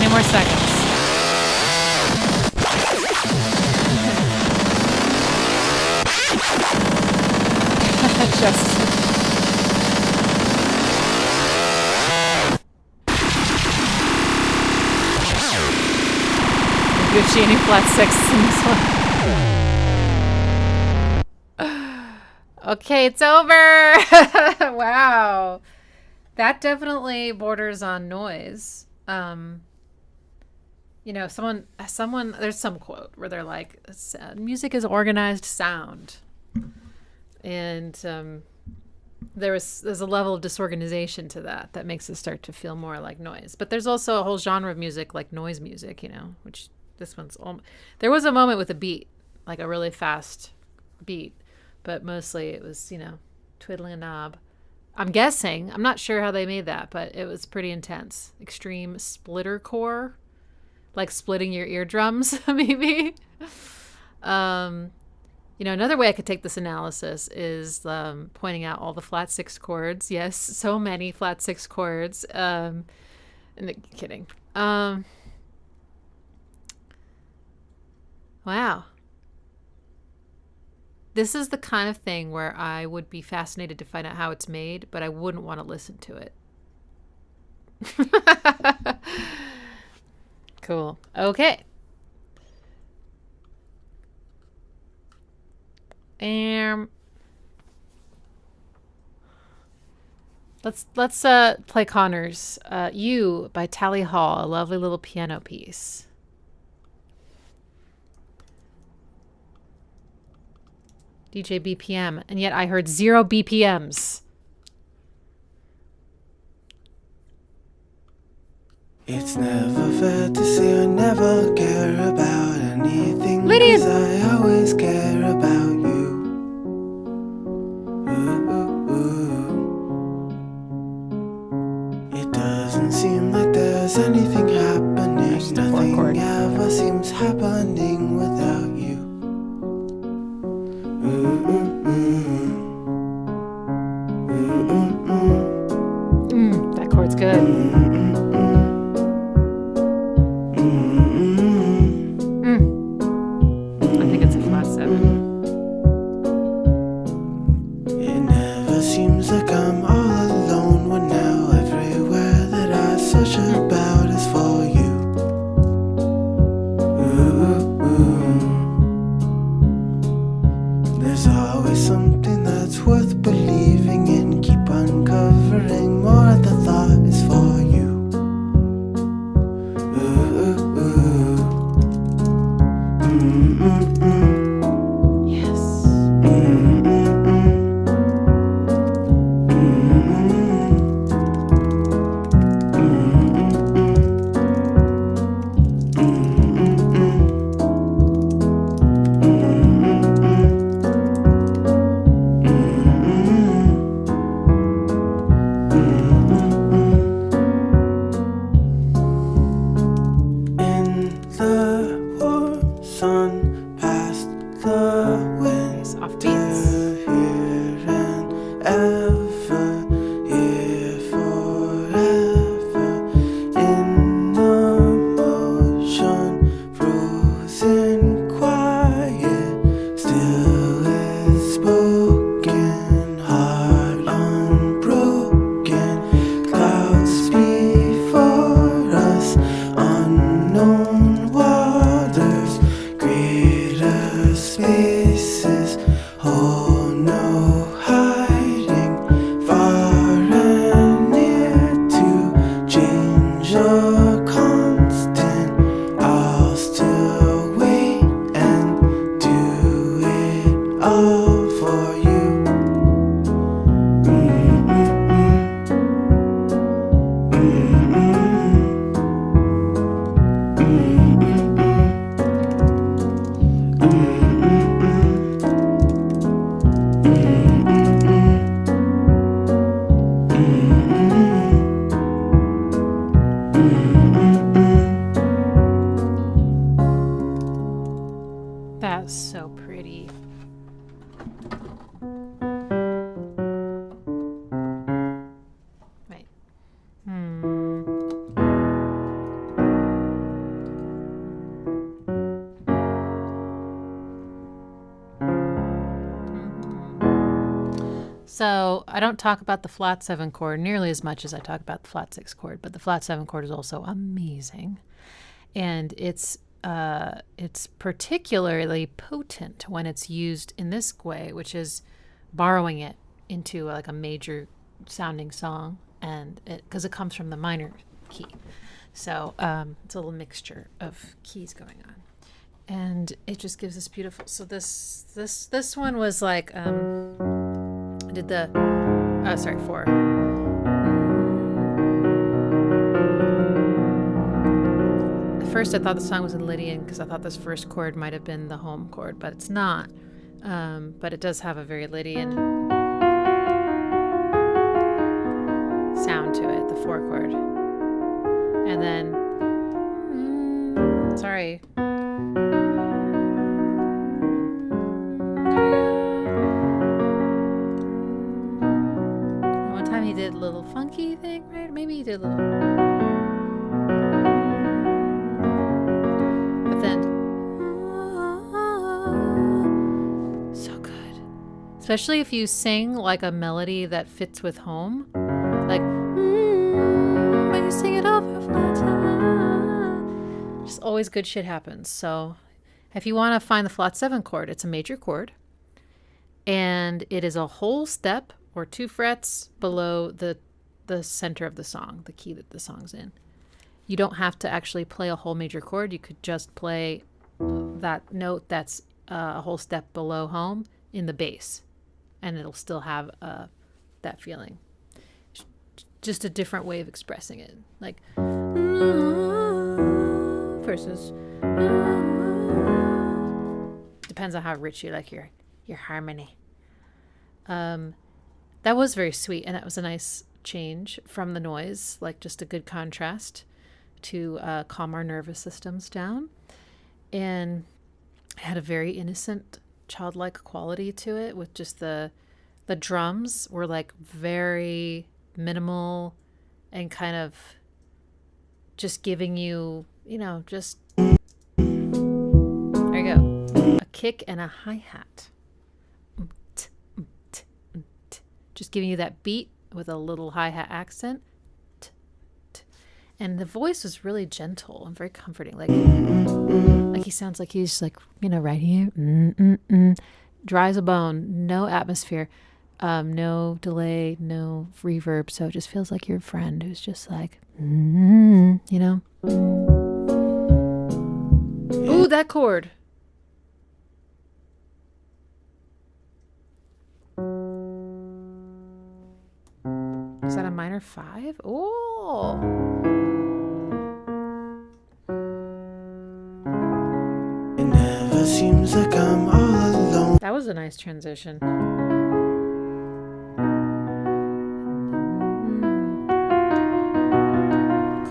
More seconds. Just Gucci any flat sixes in this one. Okay, it's over. Wow, that definitely borders on noise. You know, someone, there's some quote where they're like, music is organized sound. And there's a level of disorganization to that makes it start to feel more like noise. But there's also a whole genre of music like noise music, you know, which this one's, there was a moment with a beat, like a really fast beat, but mostly it was, you know, twiddling a knob. I'm guessing, I'm not sure how they made that, but it was pretty intense. Extreme Splitter Core. Like splitting your eardrums, maybe. You know, another way I could take this analysis is pointing out all the flat six chords. Yes, so many flat six chords. Kidding. Wow. This is the kind of thing where I would be fascinated to find out how it's made, but I wouldn't want to listen to it. Cool. Okay. Let's play Connor's You by Tally Hall, a lovely little piano piece. DJ BPM, and yet I heard 0 BPMs. It's never fair to say I never care about anything, Lydian. 'cause I always care about you. It doesn't seem like there's anything happening. Nothing ever seems happening without you. So I don't talk about the flat 7 chord nearly as much as I talk about the flat 6 chord, but the flat 7 chord is also amazing. And it's particularly potent when it's used in this way, which is borrowing it into like a major sounding song, and because it comes from the minor key. So it's a little mixture of keys going on. And it just gives this beautiful. So this one was like I did the 4. At first I thought the song was in Lydian because I thought this first chord might have been the home chord, but it's not. But it does have a very Lydian sound to it, the 4 chord. And then sorry. One time he did a little funky thing, right? Maybe he did a little. But then, so good. Especially if you sing like a melody that fits with home. Like, when you sing it over flat time. Just always good shit happens. So if you want to find the flat 7 chord, it's a major chord. And it is a whole step or 2 frets below the center of the song, the key that the song's in. You don't have to actually play a whole major chord. You could just play that note that's a whole step below home in the bass. And it'll still have that feeling. Just a different way of expressing it. Like, versus. Depends on how rich you like your harmony. That was very sweet, and that was a nice change from the noise, like just a good contrast to calm our nervous systems down. And it had a very innocent, childlike quality to it, with just the drums were like very minimal and kind of just giving you, just there you go, a kick and a hi-hat. Just giving you that beat with a little hi-hat accent. And the voice was really gentle and very comforting. Like he sounds like he's like, right here. Dry as a bone. No atmosphere. No delay. No reverb. So it just feels like your friend who's just like, Ooh, that chord. Is that a minor 5? Oh. It never seems like I'm all alone. That was a nice transition.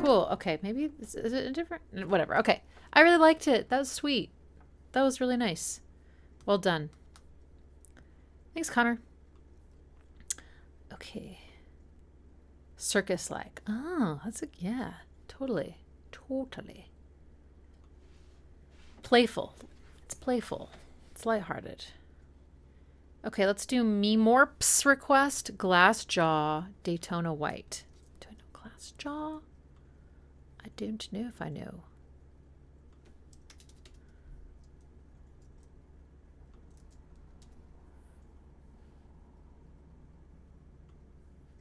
Cool. Okay, maybe is it a different? Whatever. Okay, I really liked it. That was sweet. That was really nice. Well done. Thanks, Connor. Okay. Circus-like. Oh, yeah, totally. Playful. It's playful. It's lighthearted. Okay, let's do Memorp's request. Glassjaw, Daytona White. Do I know Glassjaw? I don't know if I know.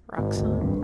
Rock song.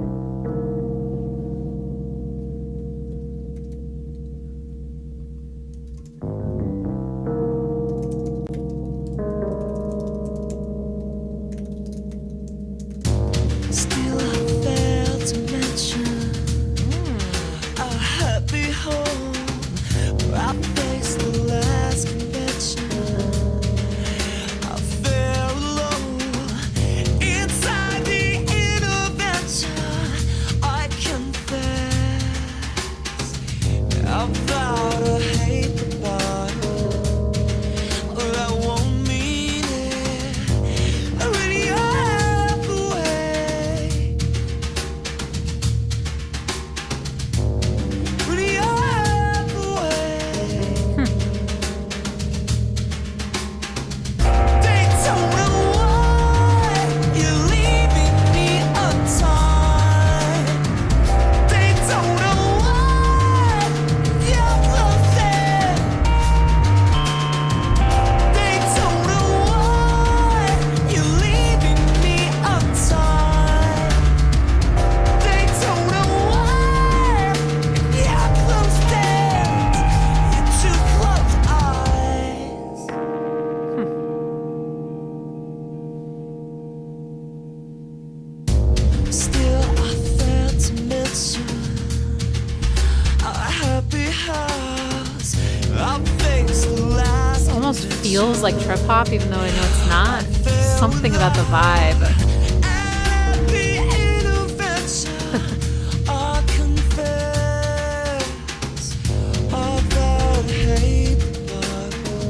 feels like trip hop, even though I know it's not. Something about the vibe.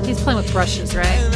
He's playing with brushes, right?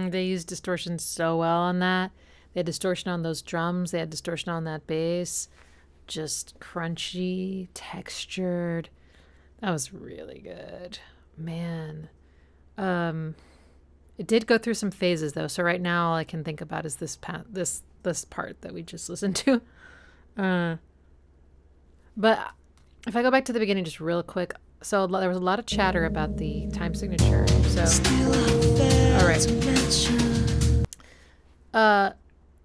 They used distortion so well on that. They had distortion on those drums. They had distortion on that bass. Just crunchy, textured. That was really good. Man. It did go through some phases though. So right now all I can think about is this part that we just listened to. But if I go back to the beginning just real quick. So there was a lot of chatter about the time signature. So all right.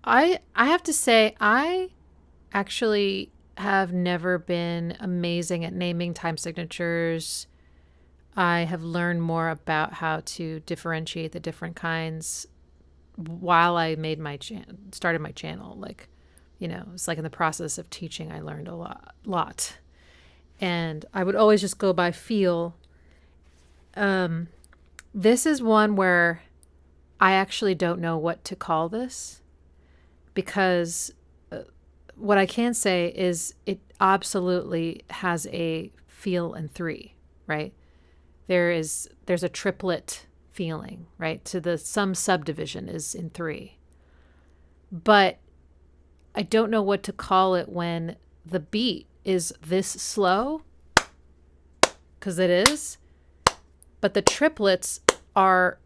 I have to say I actually have never been amazing at naming time signatures. I have learned more about how to differentiate the different kinds while I made started my channel. Like, you know, it's like in the process of teaching, I learned a lot. And I would always just go by feel. This is one where I actually don't know what to call this, because what I can say is it absolutely has a feel in 3, right? There's a triplet feeling, right? To the some subdivision is in 3. But I don't know what to call it when the beat is this slow, because it is, but the triplets are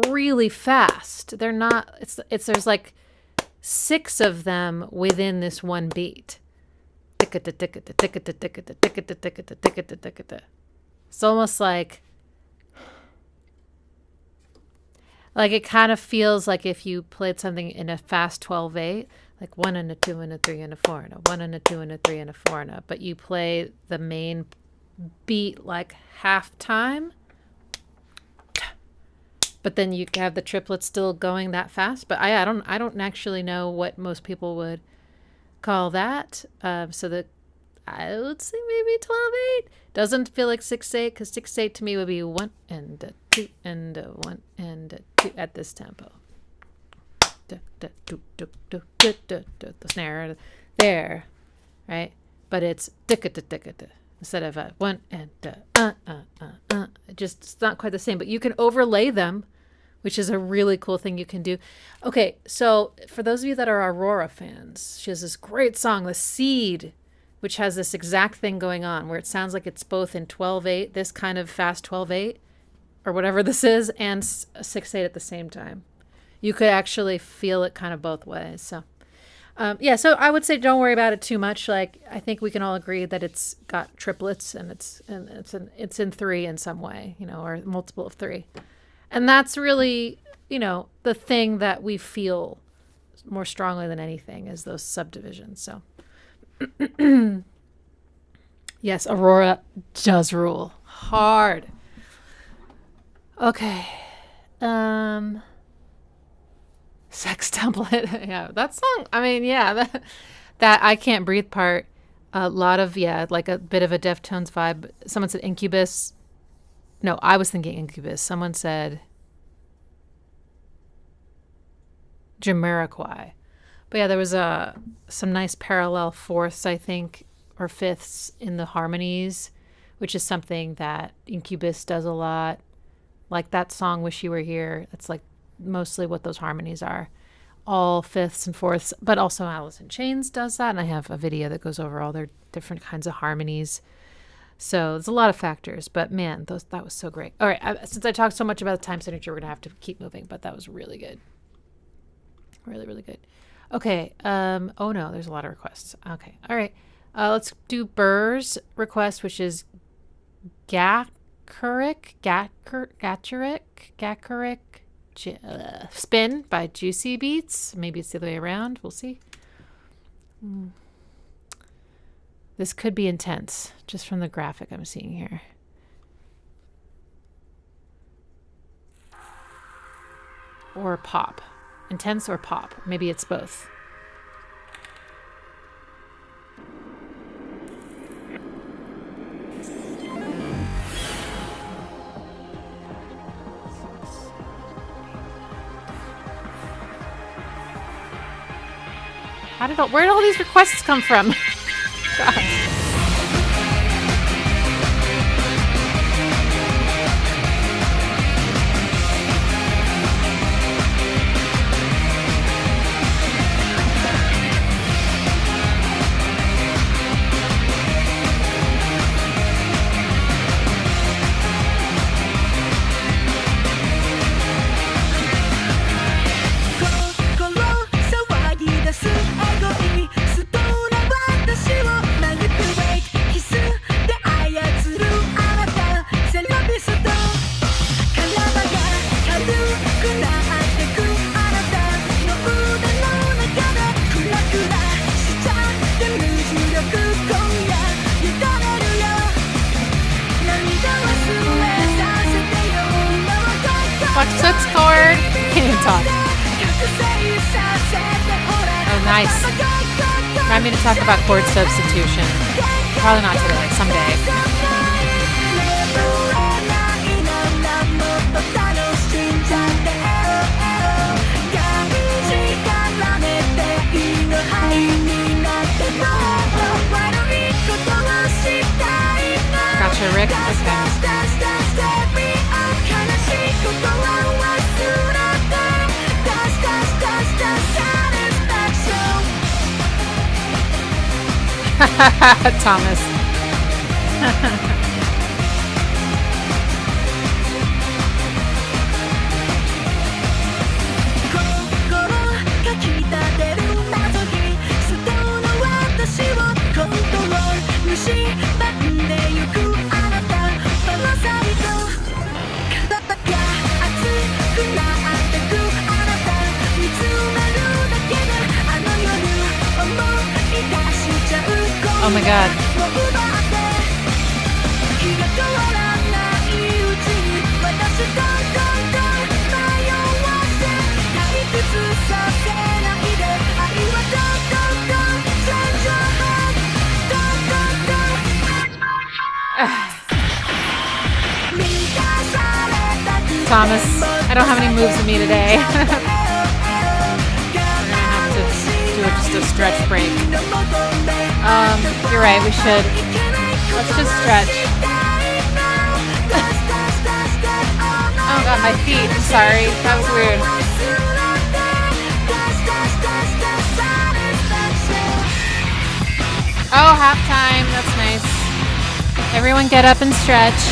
really fast. They're not, there's like 6 of them within this one beat. It's almost like it kind of feels like if you played something in a fast 12/8, like 1 and a 2 and a 3 and a 4 and a 1 and a 2 and a 3 and a 4 and a, but you play the main beat like half time, but then you have the triplets still going that fast. But I don't actually know what most people would call that. So that I would say maybe 12/8 doesn't feel like 6/8, because 6/8 to me would be 1 and a 2 and a 1 and a 2 at this tempo. The snare there, right? But it's instead of a 1 and it's not quite the same. But you can overlay them, which is a really cool thing you can do. Okay, so for those of you that are Aurora fans, she has this great song, The Seed, which has this exact thing going on where it sounds like it's both in 12/8, this kind of fast 12/8, or whatever this is, and 6/8 at the same time. You could actually feel it kind of both ways. So, so I would say don't worry about it too much. Like, I think we can all agree that it's got triplets and it's in 3 in some way, or multiple of 3. And that's really, the thing that we feel more strongly than anything is those subdivisions. So, yes, Aurora does rule hard. Okay. Sex Template. Yeah, that song. I mean, yeah, that I Can't Breathe part. A lot of, like a bit of a Deftones vibe. Someone said Incubus. No, I was thinking Incubus. Someone said Jamiroquai. But yeah, there was some nice parallel fourths, I think, or fifths in the harmonies, which is something that Incubus does a lot. Like that song, Wish You Were Here. That's like mostly what those harmonies are. All fifths and fourths. But also Alice in Chains does that. And I have a video that goes over all their different kinds of harmonies. So there's a lot of factors. But man, that was so great. All right. Since I talked so much about the time signature, we're going to have to keep moving. But that was really good. Really, really good. Okay. Oh, no. There's a lot of requests. Okay. All right. Let's do Burr's request, which is Gakurick, Spin by Juicy Beats. Maybe it's the other way around. We'll see. This could be intense, just from the graphic I'm seeing here. Or pop. Intense or pop. Maybe it's both. Where did all these requests come from? God. Fox chord. Can't even talk. Oh, nice. Remind me to talk about chord substitution. Probably not today, someday. Gotcha, Rick. Okay. Thomas. Oh my god. Thomas, I don't have any moves in me today. We're gonna have to do just a stretch break. You're right, we should. Let's just stretch. Oh god, my feet. I'm sorry. That was weird. Oh, halftime. That's nice. Everyone get up and stretch.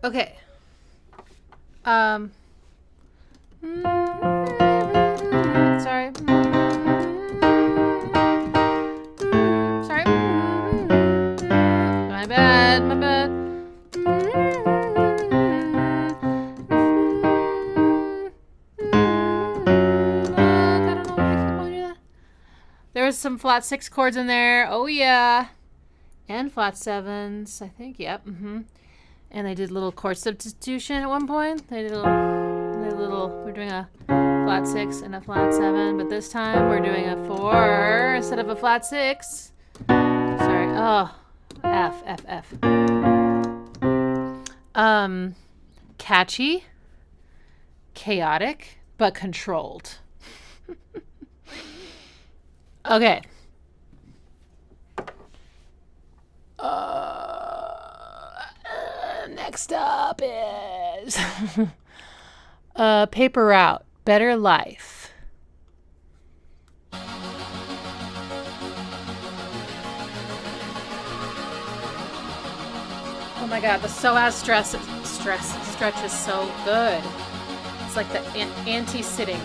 Okay. Sorry. Sorry. My bad. My bad. I don't know why I keep on doing that. There was some flat 6 chords in there. Oh yeah. And flat 7s, I think. Yep. And they did a little chord substitution at one point. We're doing a flat 6 and a flat 7, but this time we're doing a 4 instead of a flat 6. Sorry. Oh, F. Catchy, chaotic, but controlled. Okay. Next up is Paper Route, Better Life. Oh my god, the psoas stretch is so good. It's like the anti-sitting.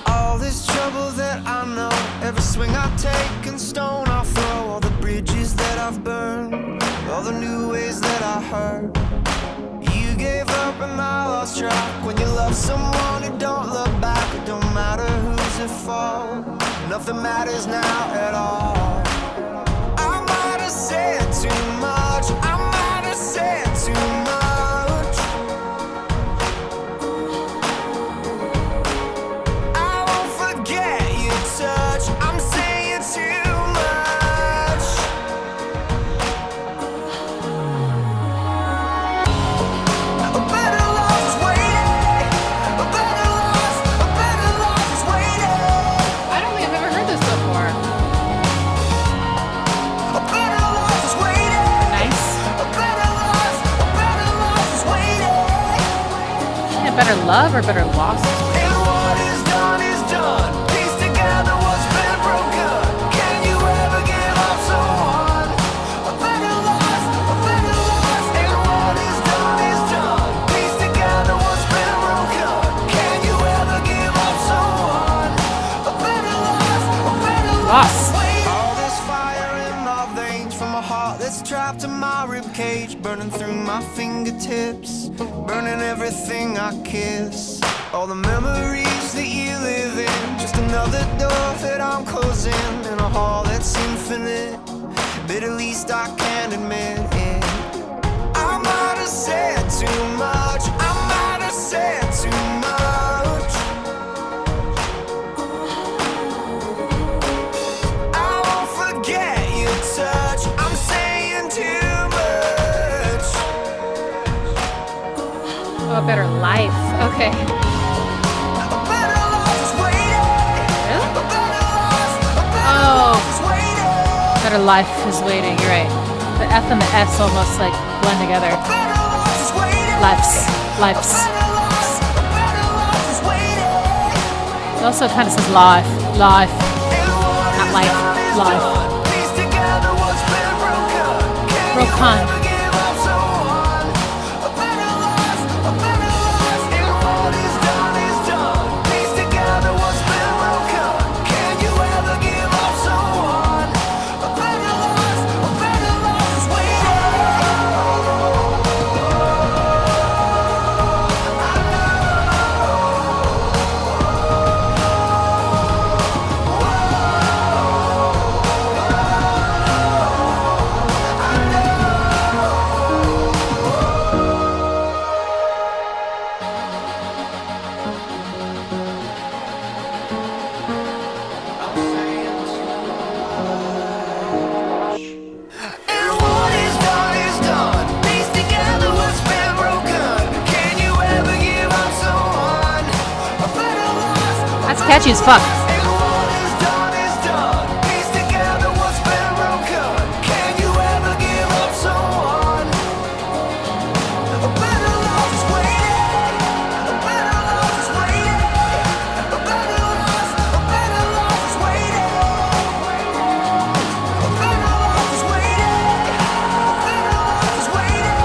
All this trouble that I know, every swing I take and stone I throw, all the bridges that I've burned, all the new ways that I hurt. You gave up and I lost track. When you love someone who don't look back, it don't matter who's at fault. Nothing matters now at all. I might have said too much. I might have said too much. Better love or better loss? And what is done is done. Piece together what's been broken. Can you ever give up someone? A better life, a better life. And what is done, piece together what's been broken. Can you ever give up someone? A better life, my ribcage, burning through my fingertips, burning everything I kiss. All the memories that you live in, just another door that I'm closing in a hall that's infinite, but at least I can admit it. I might have said too much, I might have said too much. I won't forget your touch, I'm saying too much. Oh, a better life. Okay. A better life is waiting. Really? A better life, a better Oh. life is waiting. Better life is waiting. You're right. The F and the S almost like blend together. Better life is waiting. Lives. Lives. Better life, a better life is waiting. It also kind of says life. Life. And what Not is life, done is life. done. Piece together what's been broken. Can Broken. you ever give up someone? A better life, a better life. And what is done. Piece together what's been broken. Can you ever give up someone? A better life is waiting. And what is done. Piece together what's been broken. Can you ever give up someone? A better life. That's catchy as fuck. And what is done. Piece together what's been broken. Can you ever give up someone? A better life is waiting. A better life is waiting. A better life is waiting. A better life is waiting. A better life is waiting.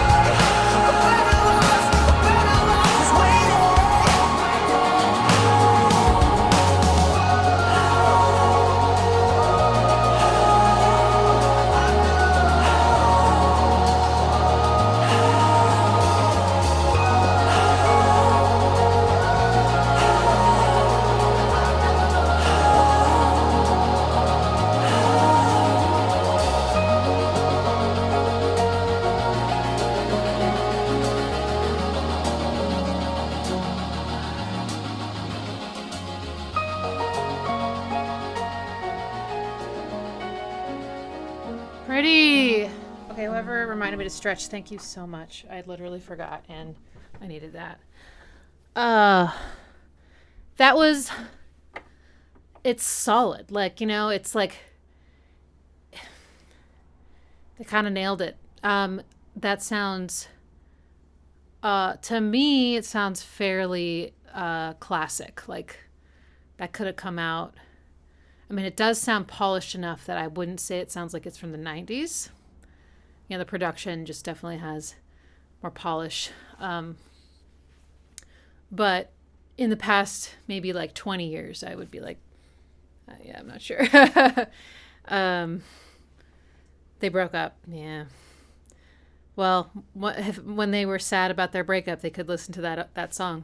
A better life is waiting. Pretty. Okay, whoever reminded me to stretch, thank you so much. I literally forgot and I needed that. That was, it's solid. Like, you know, it's like, they kind of nailed it. That sounds, to me, it sounds fairly classic. Like, that could have come out. I mean, it does sound polished enough that I wouldn't say it sounds like it's from the 90s. You know, the production just definitely has more polish. But in the past, maybe like 20 years, I would be like, yeah, I'm not sure. They broke up. Yeah. Well, when they were sad about their breakup, they could listen to that song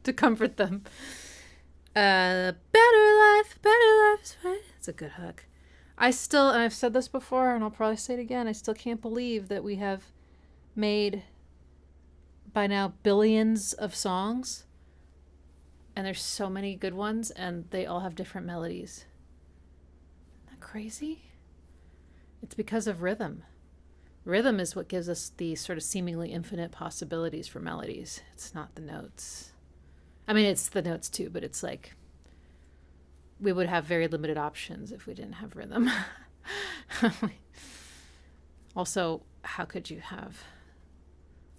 to comfort them. Better life is right. It's a good hook. And I've said this before, and I'll probably say it again, I still can't believe that we have made, by now, billions of songs, and there's so many good ones, and they all have different melodies. Isn't that crazy? It's because of rhythm. Rhythm is what gives us these sort of seemingly infinite possibilities for melodies. It's not the notes. I mean, it's the notes too, but it's like we would have very limited options if we didn't have rhythm. Also, how could you have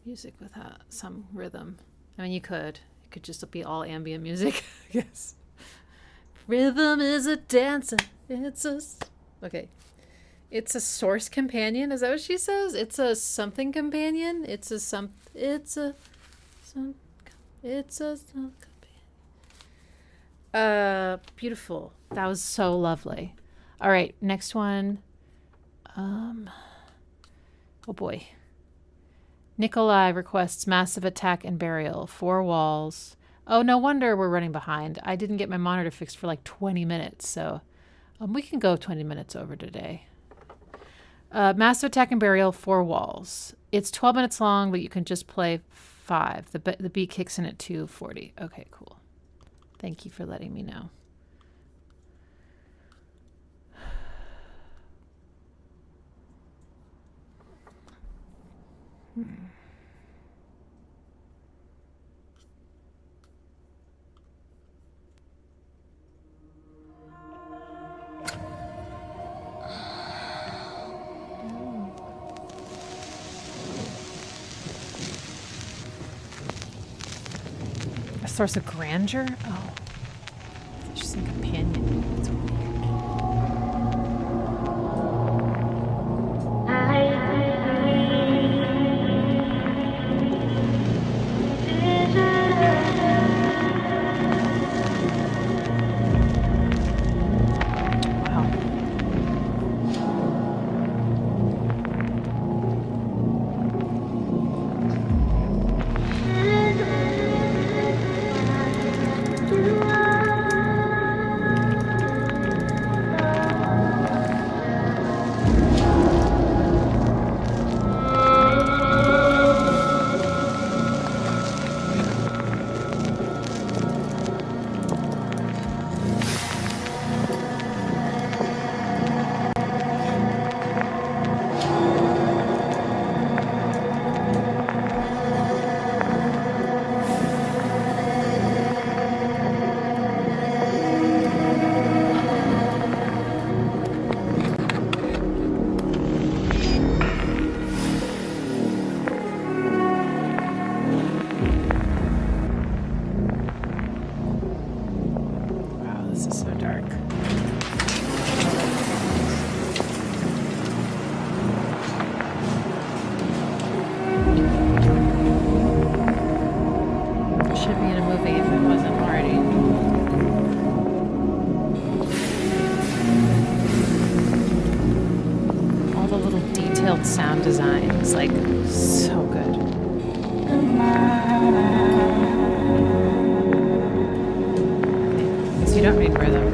music without some rhythm? I mean, you could. It could just be all ambient music, I guess. Rhythm is a dancer. Okay. It's a source companion. Is that what she says? It's a something companion. It's a some companion. Beautiful. That was so lovely. All right, next one. Oh boy. Nikolai requests Massive Attack and Burial. 4 walls. Oh, no wonder we're running behind. I didn't get my monitor fixed for like 20 minutes, so we can go 20 minutes over today. Massive Attack and Burial, 4 walls. It's 12 minutes long, but you can just play 5. The beat kicks in at 2:40. Okay, cool. Thank you for letting me know. A source of grandeur? Oh. Just a companion. That's weird. Sound design is like so good. So you don't read rhythm.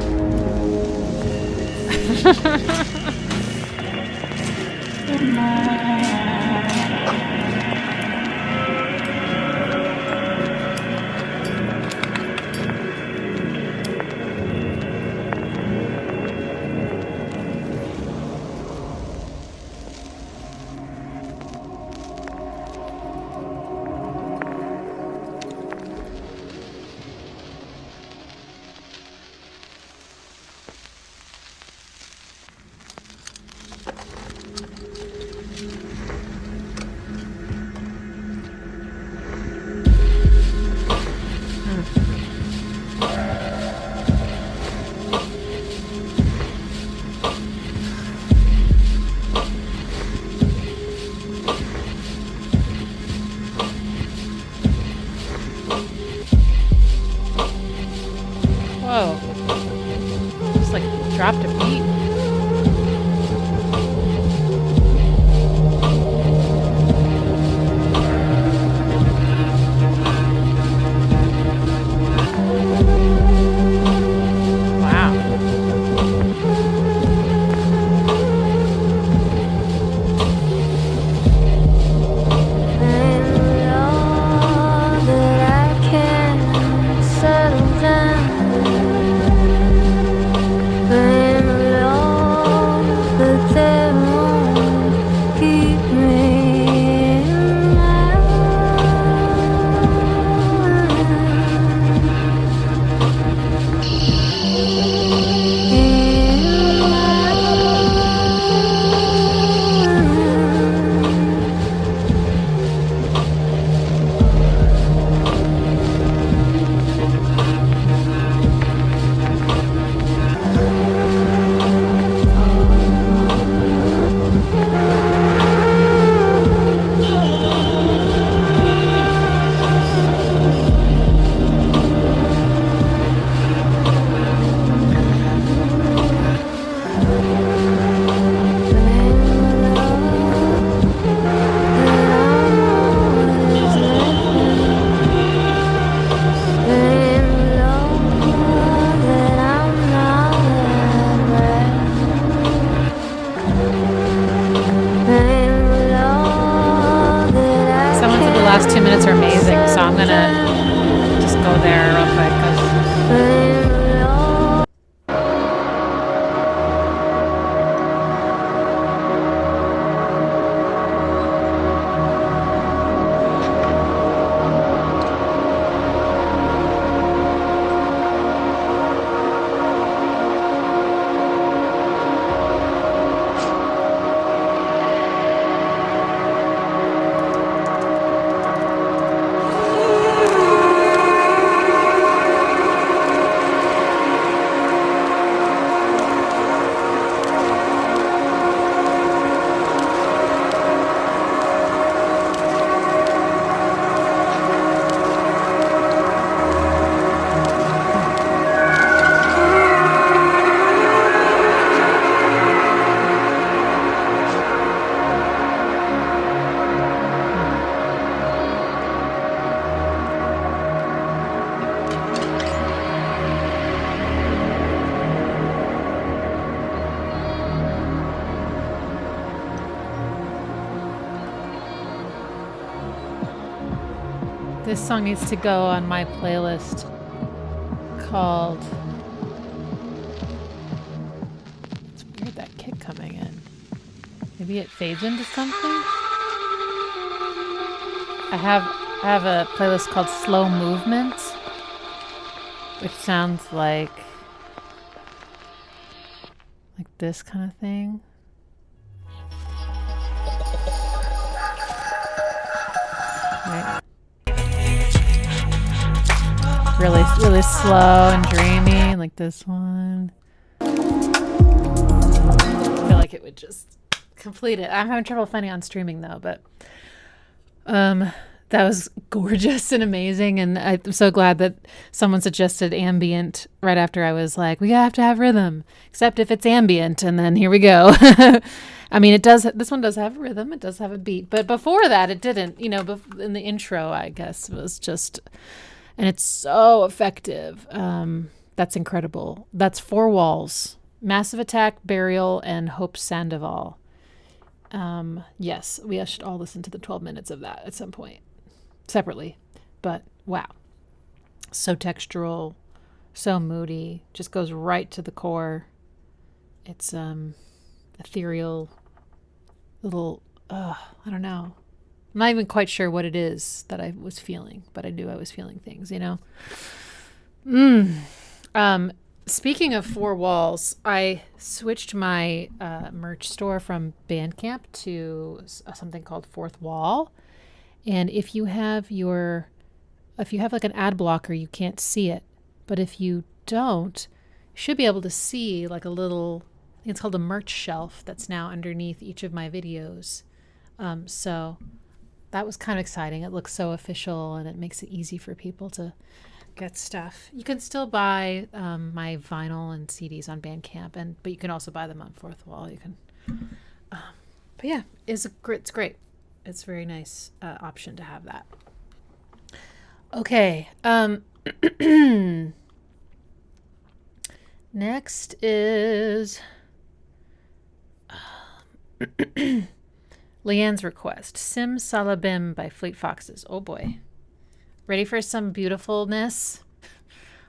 I'm gonna just go there real quick. 'Cause this song needs to go on my playlist called... It's weird that kick coming in. Maybe it fades into something? I have a playlist called Slow Movement, which sounds like this kind of thing. Right. Really slow and dreamy, like this one. I feel like it would just complete it. I'm having trouble finding it on streaming though, but that was gorgeous and amazing, and I'm so glad that someone suggested ambient right after I was like, we have to have rhythm, except if it's ambient, and then here we go. I mean, it does. This one does have rhythm. It does have a beat, but before that, it didn't. You know, in the intro, I guess it was just. And it's so effective. That's incredible. That's Four Walls, Massive Attack, Burial, and Hope Sandoval. Yes, we should all listen to the 12 minutes of that at some point, separately. But wow, so textural, so moody, just goes right to the core. It's ethereal, little, I don't know. I'm not even quite sure what it is that I was feeling, but I knew I was feeling things, you know? Speaking of Four Walls, I switched my merch store from Bandcamp to something called Fourth Wall. And if you have like an ad blocker, you can't see it. But if you don't, you should be able to see like a little, I think it's called a merch shelf that's now underneath each of my videos. So that was kind of exciting. It looks so official, and it makes it easy for people to get stuff. You can still buy my vinyl and CDs on Bandcamp, but you can also buy them on Fourth Wall. You can, but yeah, it's great. It's a very nice option to have that. Okay. Next is Leanne's request, Sim Salabim by Fleet Foxes. Oh boy. Ready for some beautifulness?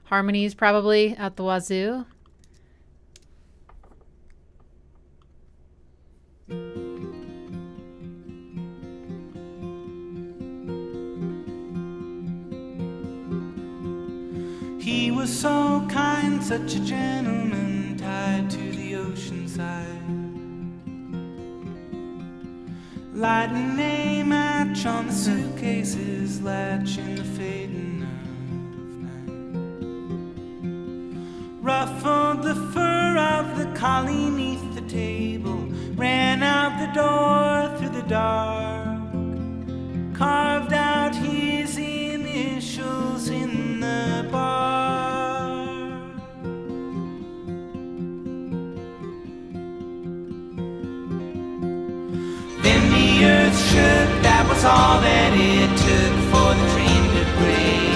Harmonies probably out the wazoo. He was so kind, such a gentleman, tied to the ocean side. Lighting a match on the suitcases, latch in the fading of night. Ruffled the fur of the collie neath the table, ran out the door through the dark, carved out his initials in the bar. Then the earth shook, that was all that it took for the dream to break.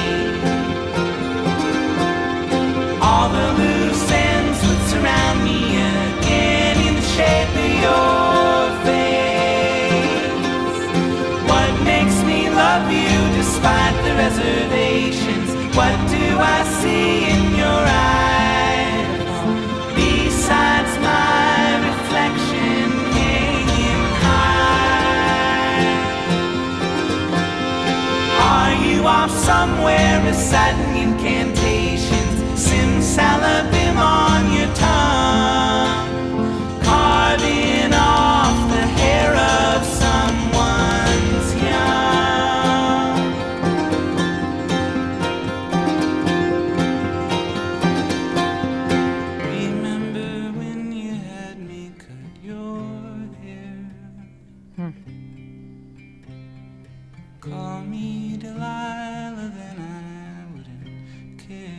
All the loose ends would surround me again in the shape of your face. What makes me love you despite the reservation? What do I see in your eyes besides my reflection hanging high? Are you off somewhere reciting incantations, simsalabim on your tongue, carving off the hair of someone's young? Remember when you had me cut your hair? Call me Delilah, then I wouldn't care.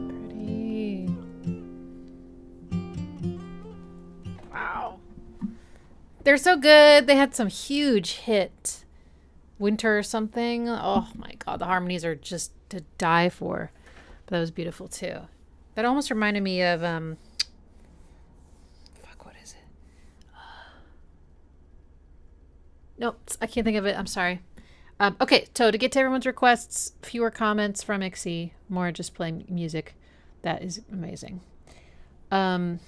Pretty. Wow. They're so good. They had some huge hit. Winter or something. Oh my god, the harmonies are just to die for. But that was beautiful too. That almost reminded me of fuck, what is it? Nope, I can't think of it. I'm sorry. Okay, so to get to everyone's requests, fewer comments from Ixie, more just playing music. That is amazing. But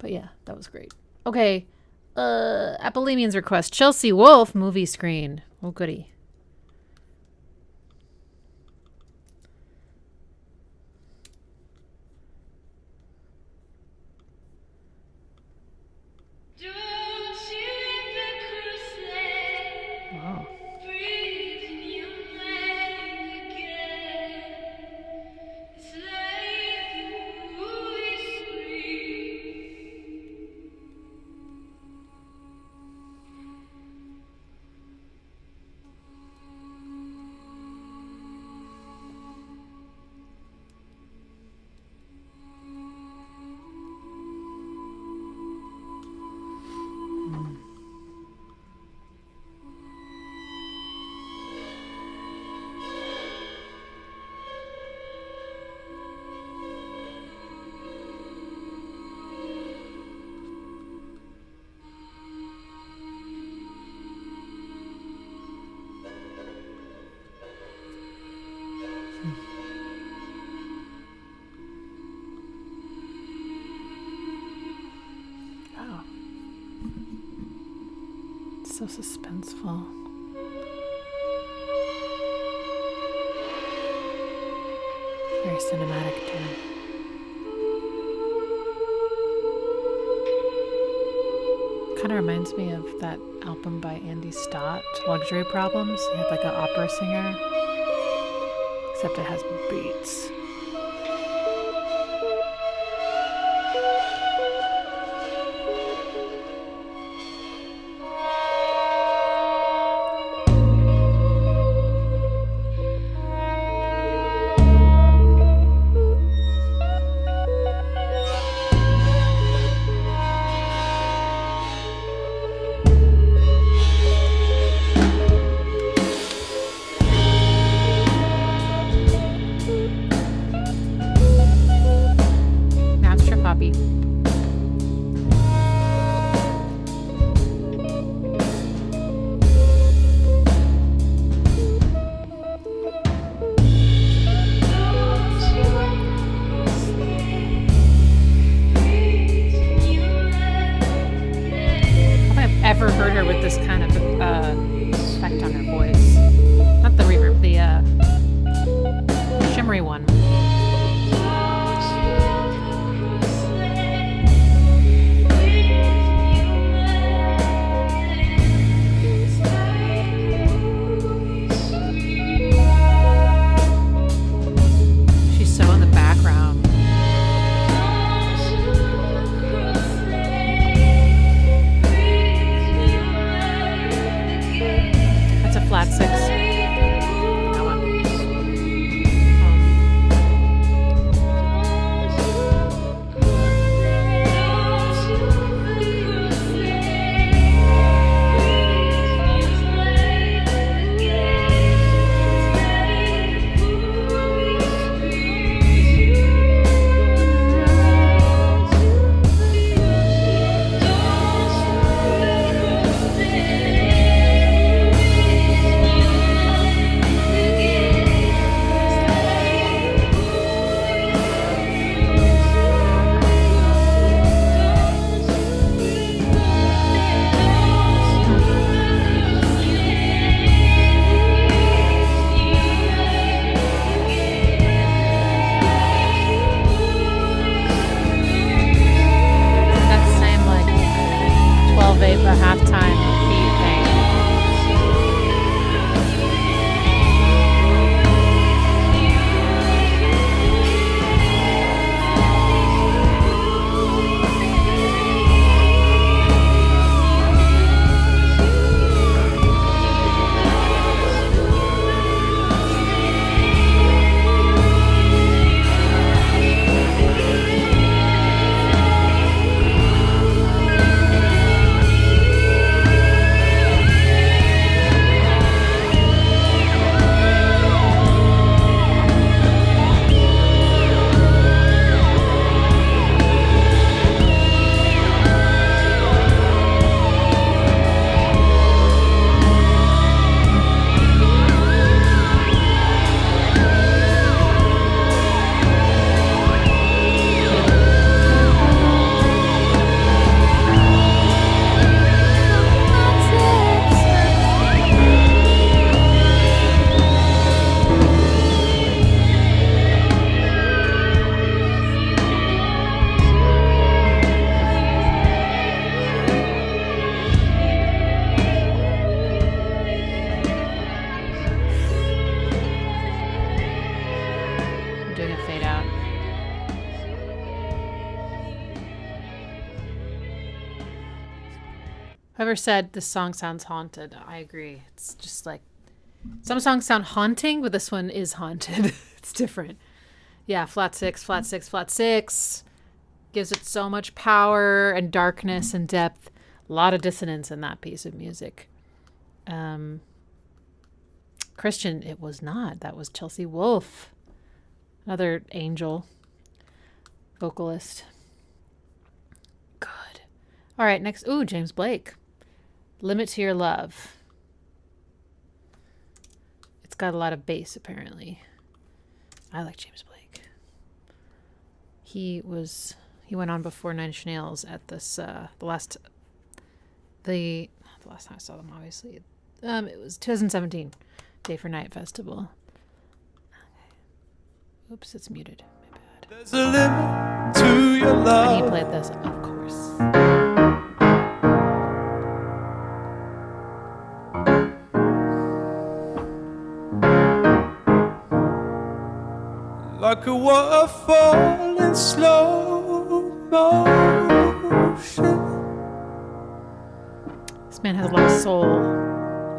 yeah, that was great. Okay, Apolemian's request. Chelsea Wolfe movie screen. Oh, goody. Wow. Wow. It's so suspenseful. Very cinematic too. Kind of reminds me of that album by Andy Stott, Luxury Problems. He had like an opera singer, except it has beats. Whoever said this song sounds haunted, I agree. It's just like some songs sound haunting, but this one is haunted. It's different. Yeah, flat six, flat six, flat six. Gives it so much power and darkness and depth. A lot of dissonance in that piece of music. Christian, it was not. That was Chelsea Wolfe. Another angel vocalist. Good. All right, next. Ooh, James Blake. Limit to Your Love. It's got a lot of bass, apparently. I like James Blake. He went on before Nine Inch Nails at this the last time I saw them, obviously. It was 2017 Day for Night Festival. Okay. Oops, it's muted. My bad. There's a limit to your love. And he played this, of course. Like a waterfall in slow motion. This man has a lot of soul.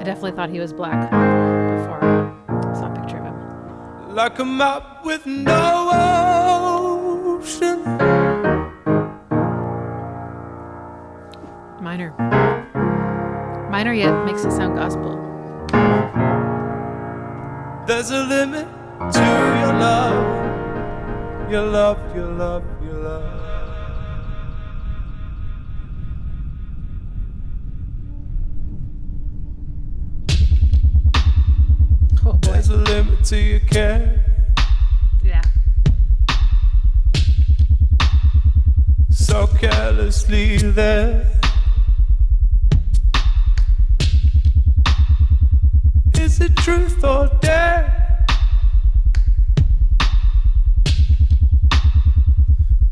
I definitely thought he was black before I saw a picture of him. Like a map with no ocean. Minor yet makes it sound gospel. There's a limit to your love. Your love, your love, your love. Oh boy. There's a limit to your care. Yeah. So carelessly there. Is it truth or dare?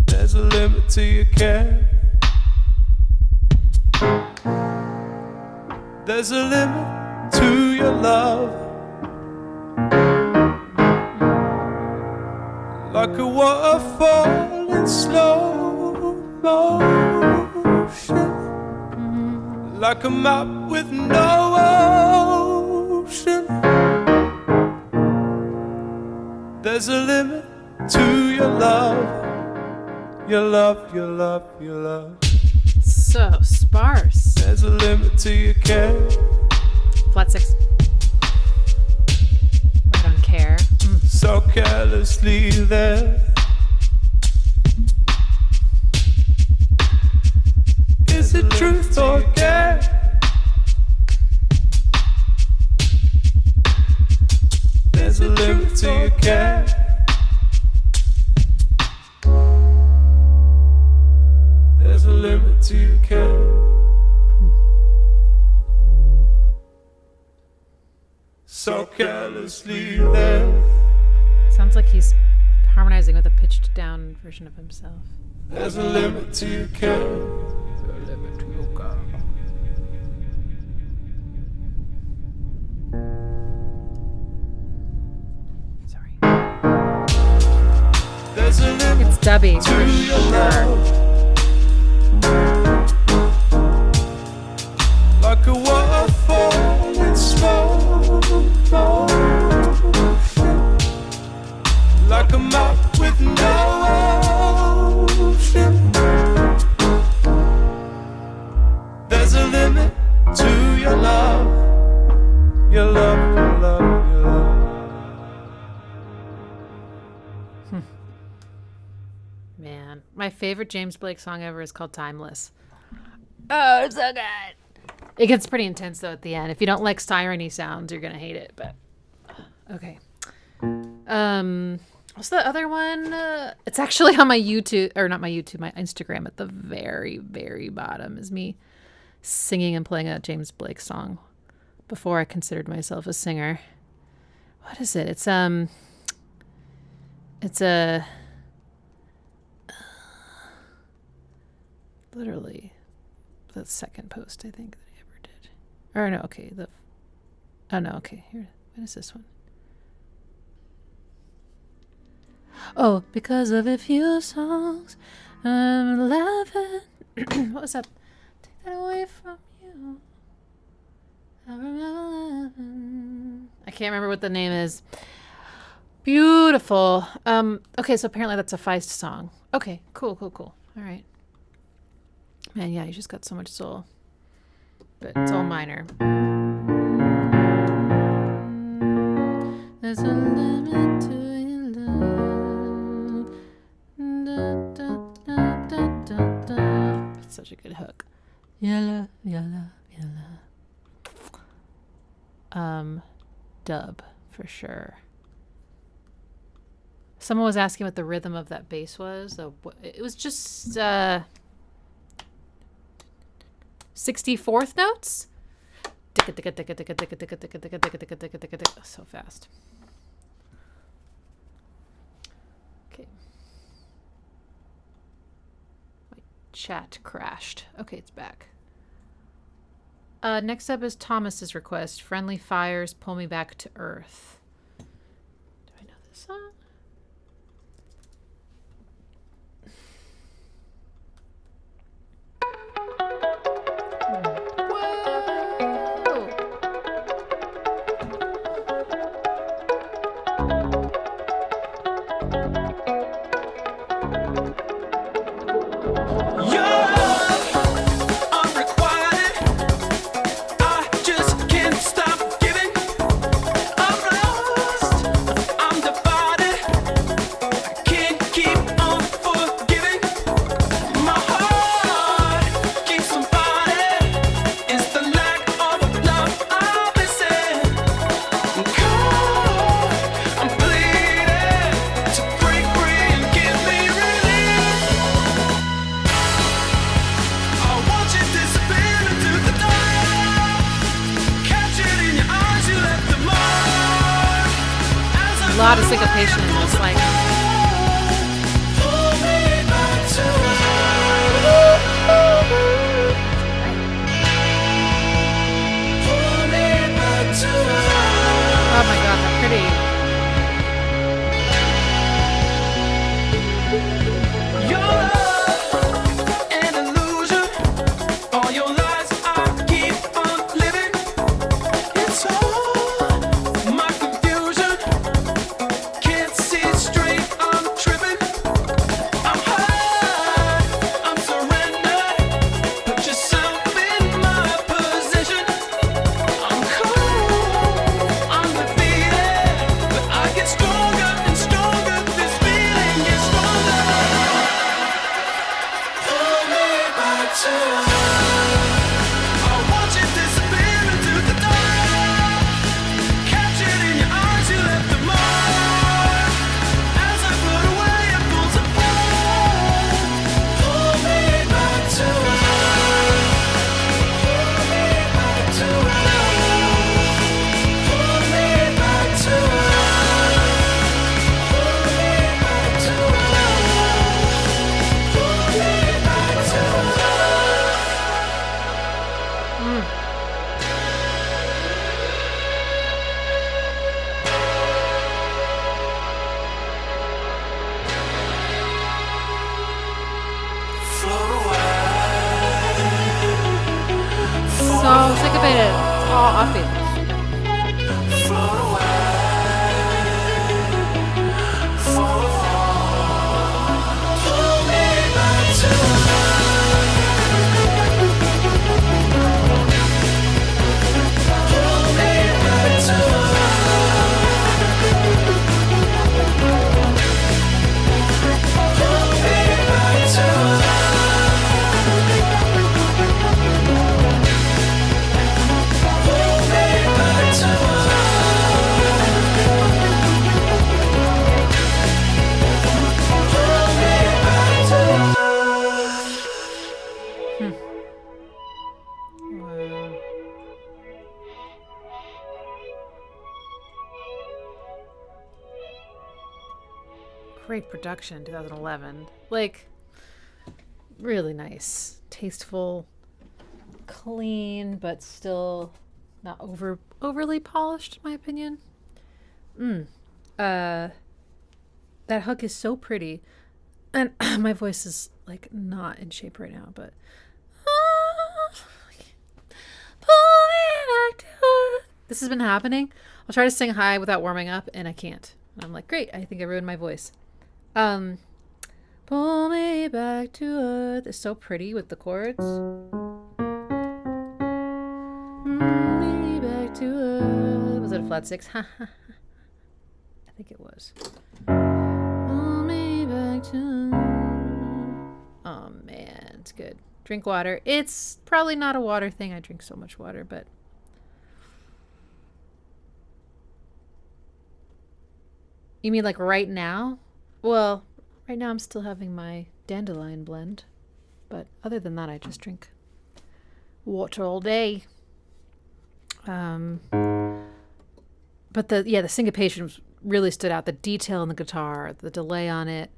There's a limit to your care. There's a limit to your love. Like a waterfall in slow motion. Like a map with no ocean. There's a limit to your love. Your love, your love, your love. So sparse. There's a limit to your care. Flat six. Right on care. So carelessly there. Is it truth or dare? There's a limit to your care. There's a limit to your care. So carelessly there. Sounds like he's harmonizing with a pitched down version of himself. There's a limit to your care. There's a limit to your care. Sorry. There's a limit It's dubby to for your sure. love. Like a waterfall in slow motion. Like a map with no ocean. There's a limit to your love. Your love, your love, your love. Man, my favorite James Blake song ever is called Timeless. Oh, it's so good. It gets pretty intense though at the end. If you don't like siren-y sounds, you're gonna hate it. But okay. What's the other one? It's actually on my YouTube, or not my YouTube, my Instagram. At the very, very bottom is me singing and playing a James Blake song before I considered myself a singer. What is it? It's a literally the second post I think that I ever did. Or no, okay, here. What is this one? Oh, because of a few songs I'm laughing. What was that? Take that away from you. you. I can't remember what the name is. Beautiful. Okay, so apparently that's a Feist song. Okay, cool. All right. Man, yeah, you just got so much soul. But it's all minor. There's a limit to your love. Da, da, da, da, da. It's such a good hook. Yalla. Dub, for sure. Someone was asking what the rhythm of that bass was. It was just 64th notes. So fast. Okay. My chat crashed. Okay, it's back. Next up is Thomas's request. Friendly Fires, Pull Me Back to Earth. Do I know this song? A lot of syncopation in this, like. Oh my god, how pretty. So syncopated. It's all offbeat. Great production, 2011. Like, really nice, tasteful, clean, but still not overly polished, in my opinion. That hook is so pretty, and my voice is like not in shape right now, but This has been happening. I'll try to sing high without warming up, and I can't. I'm like, great, I think I ruined my voice. Pull me back to earth. It's so pretty with the chords. Pull me back to earth. Was it a flat 6? I think it was. Pull me back to earth. Oh man, it's good. Drink water. It's probably not a water thing. I drink so much water, but you mean like right now? Well, right now I'm still having my dandelion blend, but other than that, I just drink water all day. But the syncopation really stood out. The detail in the guitar, the delay on it,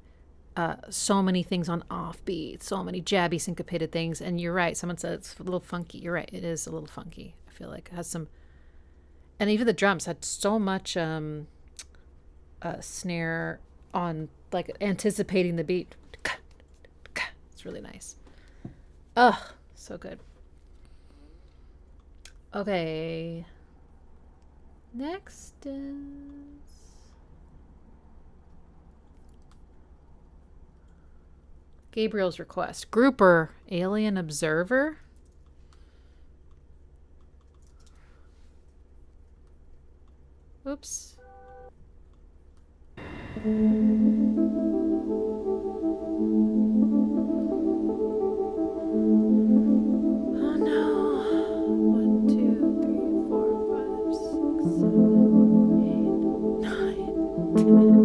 so many things on offbeat, so many jabby syncopated things. And you're right. Someone said it's a little funky. You're right. It is a little funky. I feel like it has some, and even the drums had so much snare on, like anticipating the beat. It's really nice. Ugh, so good. Okay. Next is Gabriel's request. Grouper, Alien Observer. Oops. Oh no. 1, 2, 3, 4, 5, 6, 7, 8, 9, 9.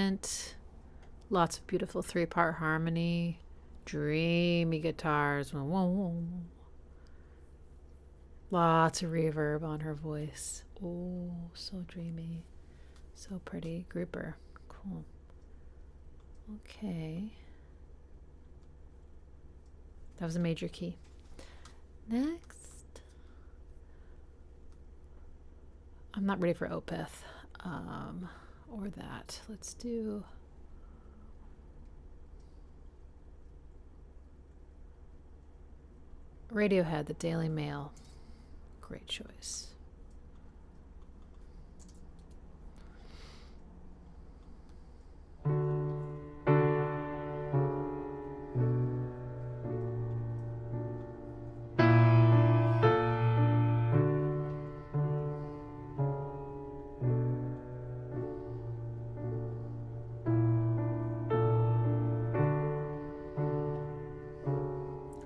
arrangement. Lots of beautiful 3-part harmony. Dreamy guitars. Whoa, whoa, whoa. Lots of reverb on her voice. Oh, so dreamy. So pretty. Grouper. Cool. Okay. That was a major key. Next. I'm not ready for Opeth. Or that. Let's do... Radiohead, The Daily Mail. Great choice.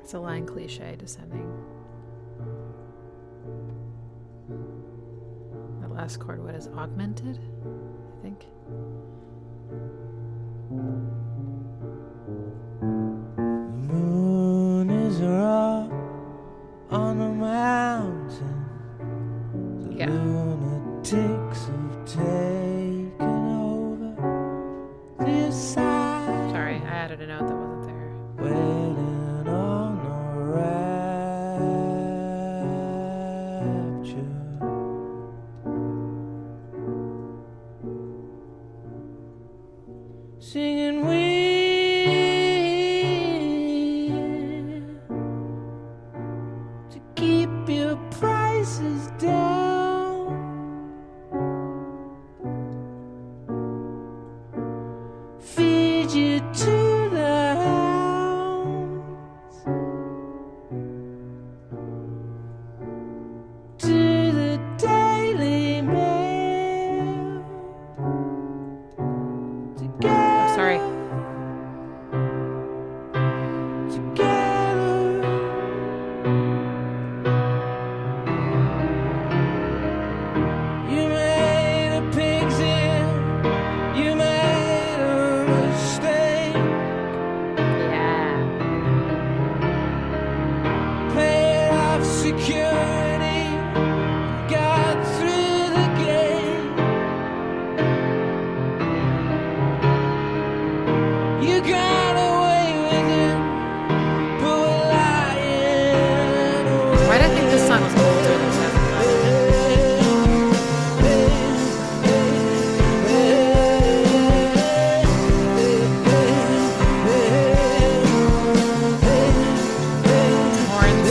It's a line cliche, descending. The last chord, what is augmented? I think. The moon is a rock on a mountain. The Yeah. lunatics have taken over this side. Sorry, I added a note that wasn't there. Waiting on a rapture. Singing we to keep your prices down. Feed you to the hounds, to the Daily Mail. Together, Sorry. together. You made a pig's ear. You made a mistake. Yeah. Paid off security. Got through the gate. You got away with it, but we're lying away. Why did I think this song was older than 2011? Horns.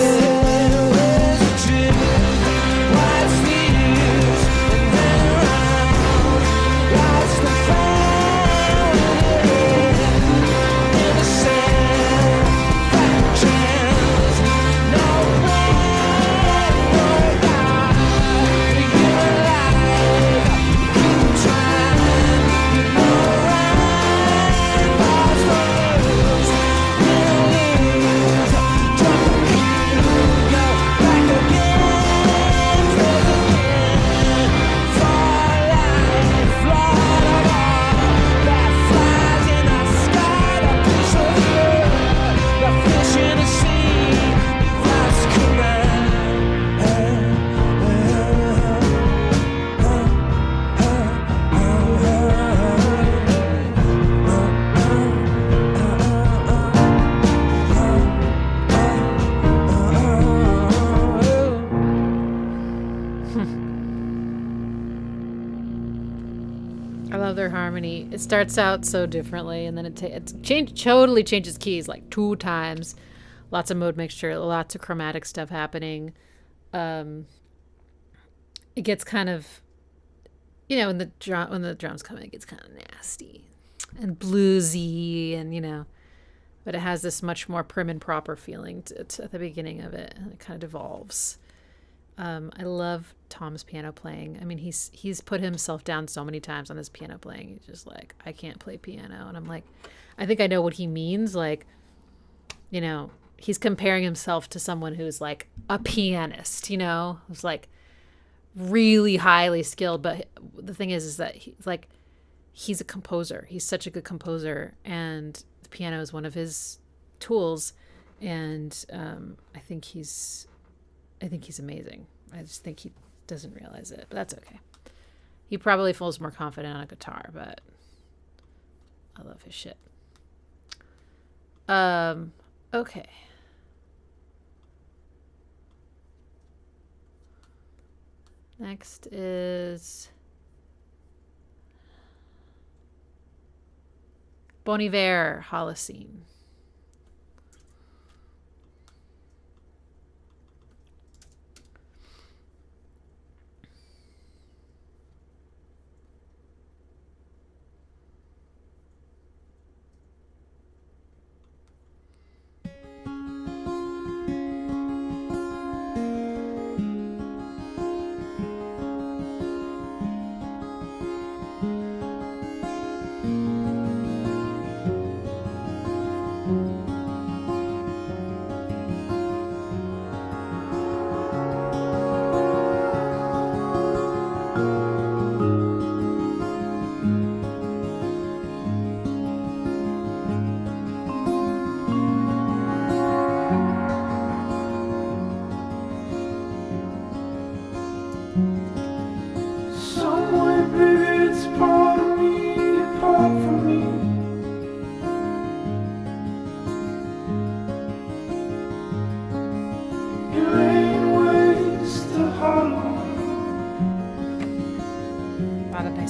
I love their harmony. It starts out so differently, and then it totally changes keys like 2 times. Lots of mode mixture, lots of chromatic stuff happening. It gets kind of, when the drums come in, it gets kind of nasty and bluesy, and but it has this much more prim and proper feeling at the beginning of it, and it kind of devolves. I love Tom's piano playing. I mean, he's put himself down so many times on his piano playing. He's just like, I can't play piano. And I'm like, I think I know what he means. Like, he's comparing himself to someone who's like a pianist, who's like really highly skilled. But the thing is that he's a composer. He's such a good composer, and the piano is one of his tools. And I think he's amazing. I just think he doesn't realize it, but that's okay. He probably feels more confident on a guitar, but I love his shit. Okay. Next is Bon Iver, Holocene.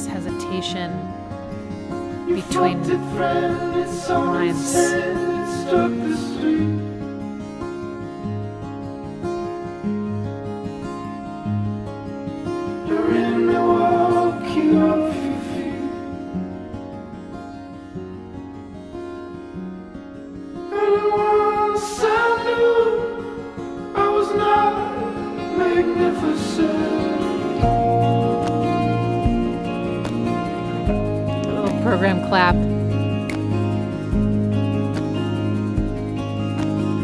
Hesitation between lines. Program clap.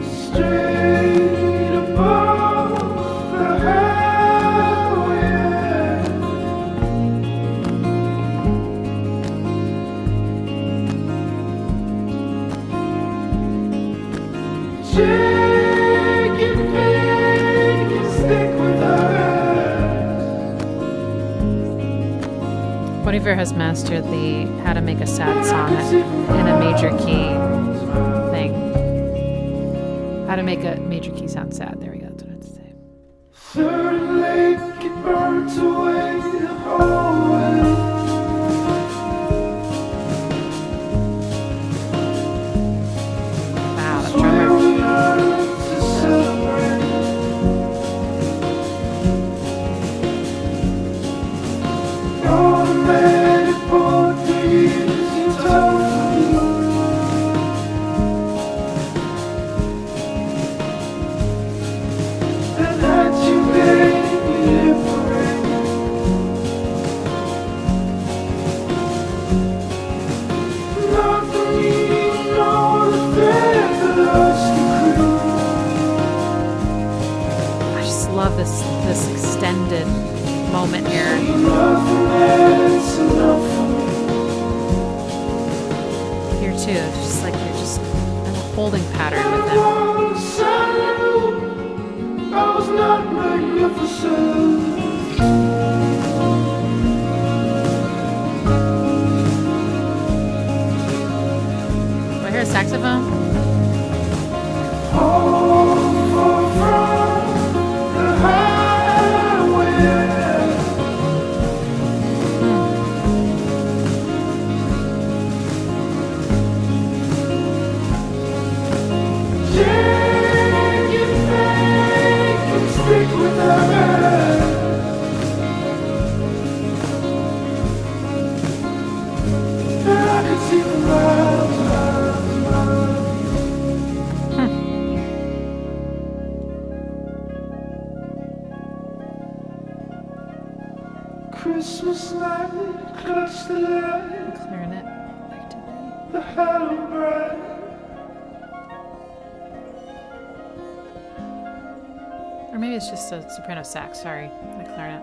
Straight above the highway. Shake and bake and stick with us. Bon Iver has mastered the how to make a sad song in a major key thing. How to make a major key sound sad. There we go. That's what I had to say. Third lake, it burns away the hallway. Wow, the drummer. To celebrate. Automatic portraits you told me. And that you made me liberate. Not the meaning nor the thread that us to I just love this extended moment here. nothing that's enough for me. Here too, it's just like you're just in a holding pattern with him. Once I knew I was not magnificent. Do I hear a saxophone? All far from the highway. Take it back and stick with us. And I could see for miles, miles, miles. Christmas night, clutch the light, Clarinet activity. the hollow bright. Or maybe it's just a soprano sax, sorry, not a clarinet.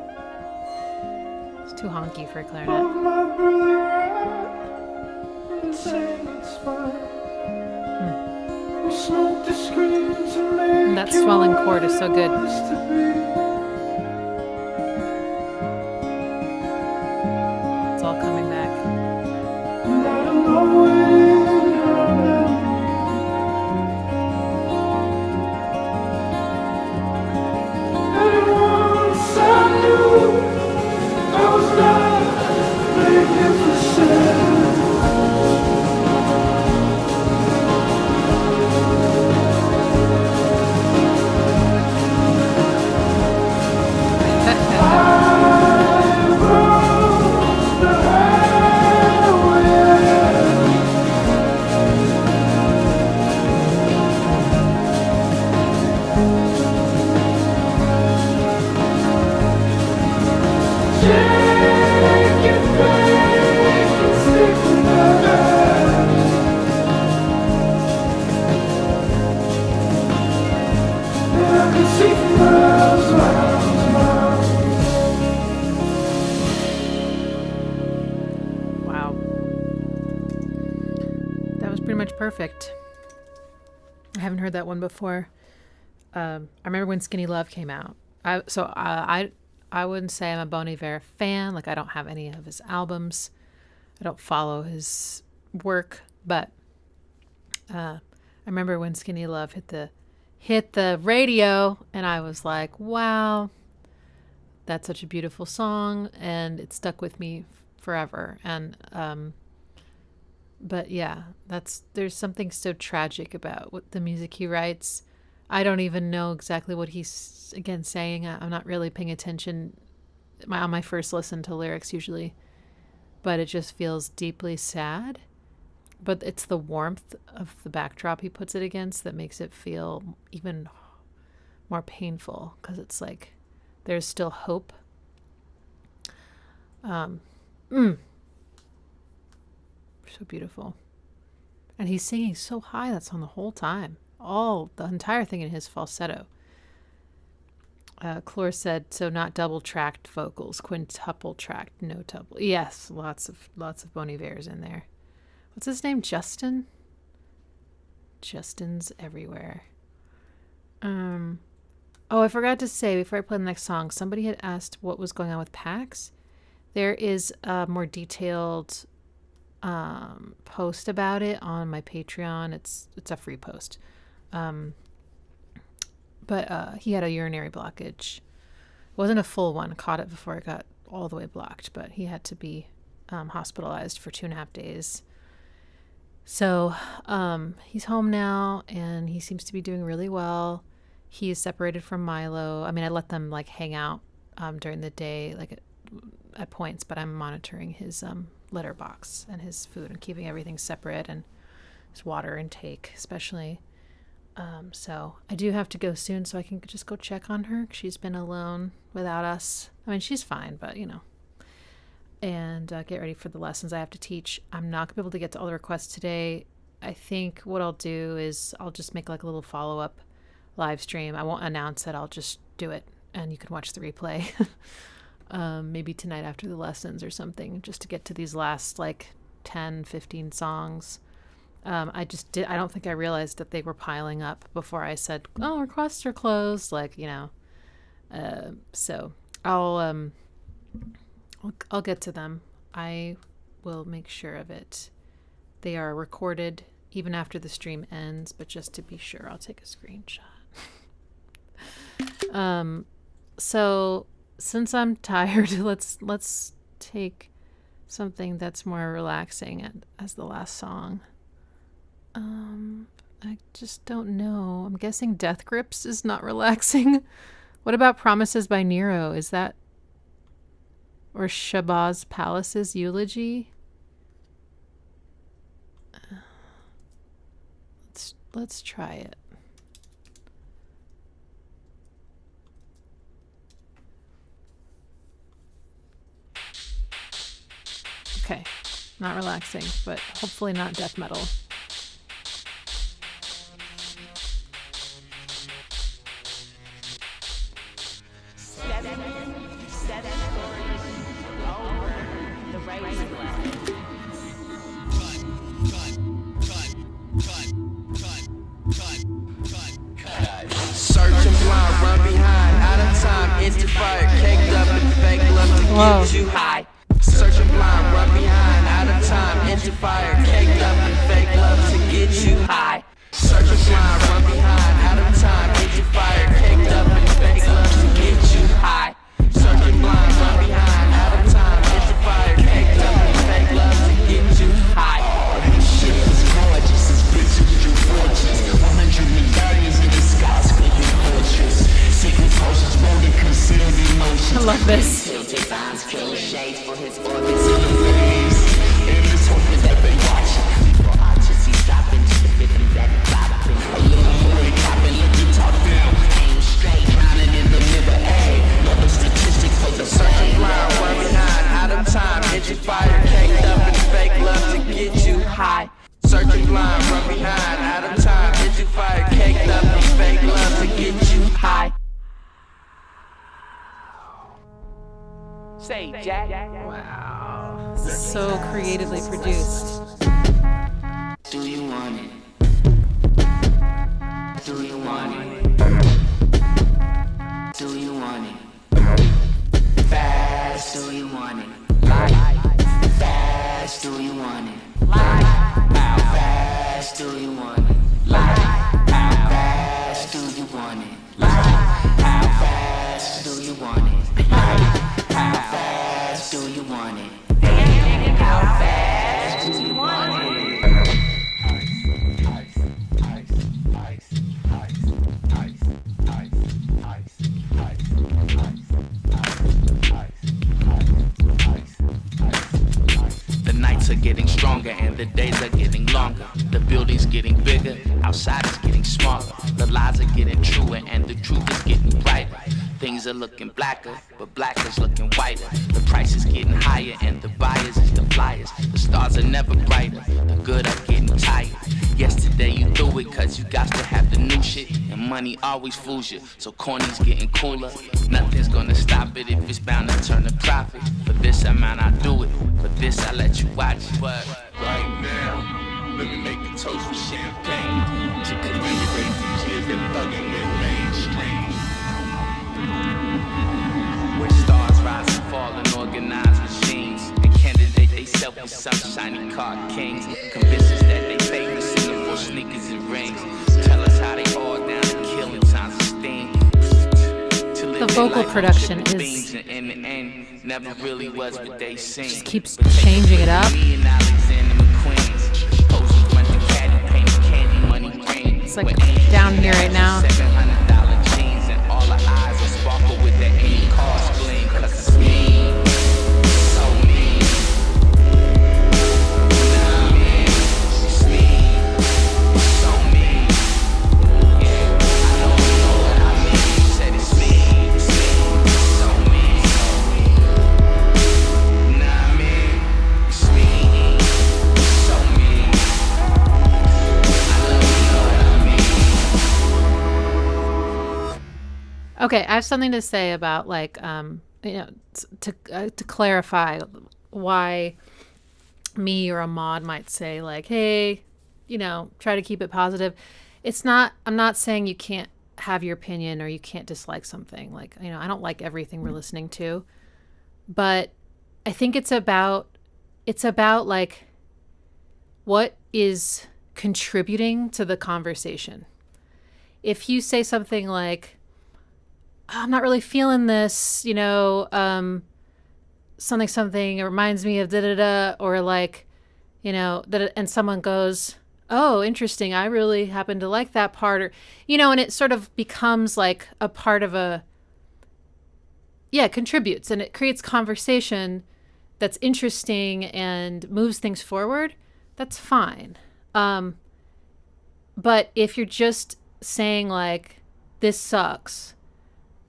It's too honky for a clarinet. Of my brother, That swelling chord is so good. It's all coming back. Wow. That was pretty much perfect. I haven't heard that one before. I remember when Skinny Love came out. I wouldn't say I'm a Bon Iver fan. Like, I don't have any of his albums. I don't follow his work, but I remember when Skinny Love hit the radio, and I was like, wow, that's such a beautiful song, and it stuck with me forever. And but yeah, there's something so tragic about what the music he writes. I don't even know exactly what he's again saying. I'm not really paying attention on my first listen to lyrics usually, but it just feels deeply sad. But it's the warmth of the backdrop he puts it against that makes it feel even more painful, because it's like there's still hope. So beautiful. And he's singing so high that song the whole time. The entire thing in his falsetto. Clore said, so not double-tracked vocals, quintuple-tracked, no double. Yes, lots of Bon Ivers in there. What's his name? Justin? Justin's everywhere. Oh, I forgot to say before I play the next song, somebody had asked what was going on with PAX. There is a more detailed post about it on my Patreon. It's a free post. But he had a urinary blockage. It wasn't a full one. Caught it before it got all the way blocked, but he had to be hospitalized for 2.5 days. So he's home now, and he seems to be doing really well. He is separated from Milo. I mean, I let them like hang out during the day, like at points, but I'm monitoring his litter box and his food and keeping everything separate, and his water intake especially. So I do have to go soon, so I can just go check on her. She's been alone without us. I mean, she's fine, but and get ready for the lessons I have to teach. I'm not gonna be able to get to all the requests today. I think what I'll do is I'll just make like a little follow-up live stream. I won't announce it. I'll just do it, and you can watch the replay. Maybe tonight after the lessons or something, just to get to these last like 10, 15 songs. I don't think I realized that they were piling up before I said, oh, requests are closed. So I'll get to them. I will make sure of it. They are recorded even after the stream ends, but just to be sure, I'll take a screenshot. So since I'm tired, let's take something that's more relaxing as the last song. I just don't know. I'm guessing Death Grips is not relaxing. What about Promises by Nero? Is that, or Shabazz Palace's Eulogy? Let's try it. Okay, not relaxing, but hopefully not death metal. into fire, caked up and fake love to Whoa. get you high. Searching blind, run behind, out of time, into fire, caked up and fake love to get you high. Searching blind, run behind, out of time, into fire, caked up and fake love to get you high. Searching blind, run behind, out of time, into fire, caked up and fake love to get you high. Shit is gorgeous, this bitch is your fortress. 100 medallions in the sky, scraping fortress. Secret potions, molded, concealed emotions. I love this. Designs, kill shades for his orbits in the waves. And this hope is that they watch. For artists, he's dropping to the rhythm that dropping. A little more popping, look you top down. Aim straight, drowning in the middle. A. Another statistic for the Searching blind, run behind, out of time, into fire, caked up and fake love to get you high. Searching blind, run behind, out of time, into fire, caked up and fake love to get you high. Say Jack. Wow. This is so creatively produced. Do you want it? Do you want it? Do you want it? Fast, do you want it? Fast, do you want it? Fast, do you want it? Fast, do you want it? Fast, do you want it? How fast do you want it? How fast do you want it? The nights are getting stronger and the days are getting longer. The building's getting bigger, outside is getting smaller. The lies are getting truer and the truth is getting brighter. Things are looking blacker, but black is looking whiter. The price is getting higher and the buyers is the flyers. The stars are never brighter, the good are getting tired. Yesterday you threw it cause you got to have the new shit. And money always fools you, so corny's getting cooler. Nothing's gonna stop it if it's bound to turn a profit. For this amount I do it, for this I let you watch it. But right now, let me make a toast with champagne to commemorate these years that thuggin' went mainstream. Where stars rise and fall in organized machines and candidate they self with some shiny car kings. Convince us that they famous in the for sneakers and rings. Tell us how they all down to kill in times of steam. The vocal production is never really was what they sing. just keeps changing it up. It's like down here right now. Okay, I have something to say about to clarify why me or Ahmad might say like, hey, try to keep it positive. I'm not saying you can't have your opinion or you can't dislike something. Like, I don't like everything we're listening to, but I think it's about like what is contributing to the conversation. If you say something like, I'm not really feeling this, something, it reminds me of da-da-da, or like, and someone goes, oh, interesting, I really happen to like that part, or, and it sort of becomes like a part of contributes, and it creates conversation that's interesting and moves things forward, that's fine. But if you're just saying like, this sucks,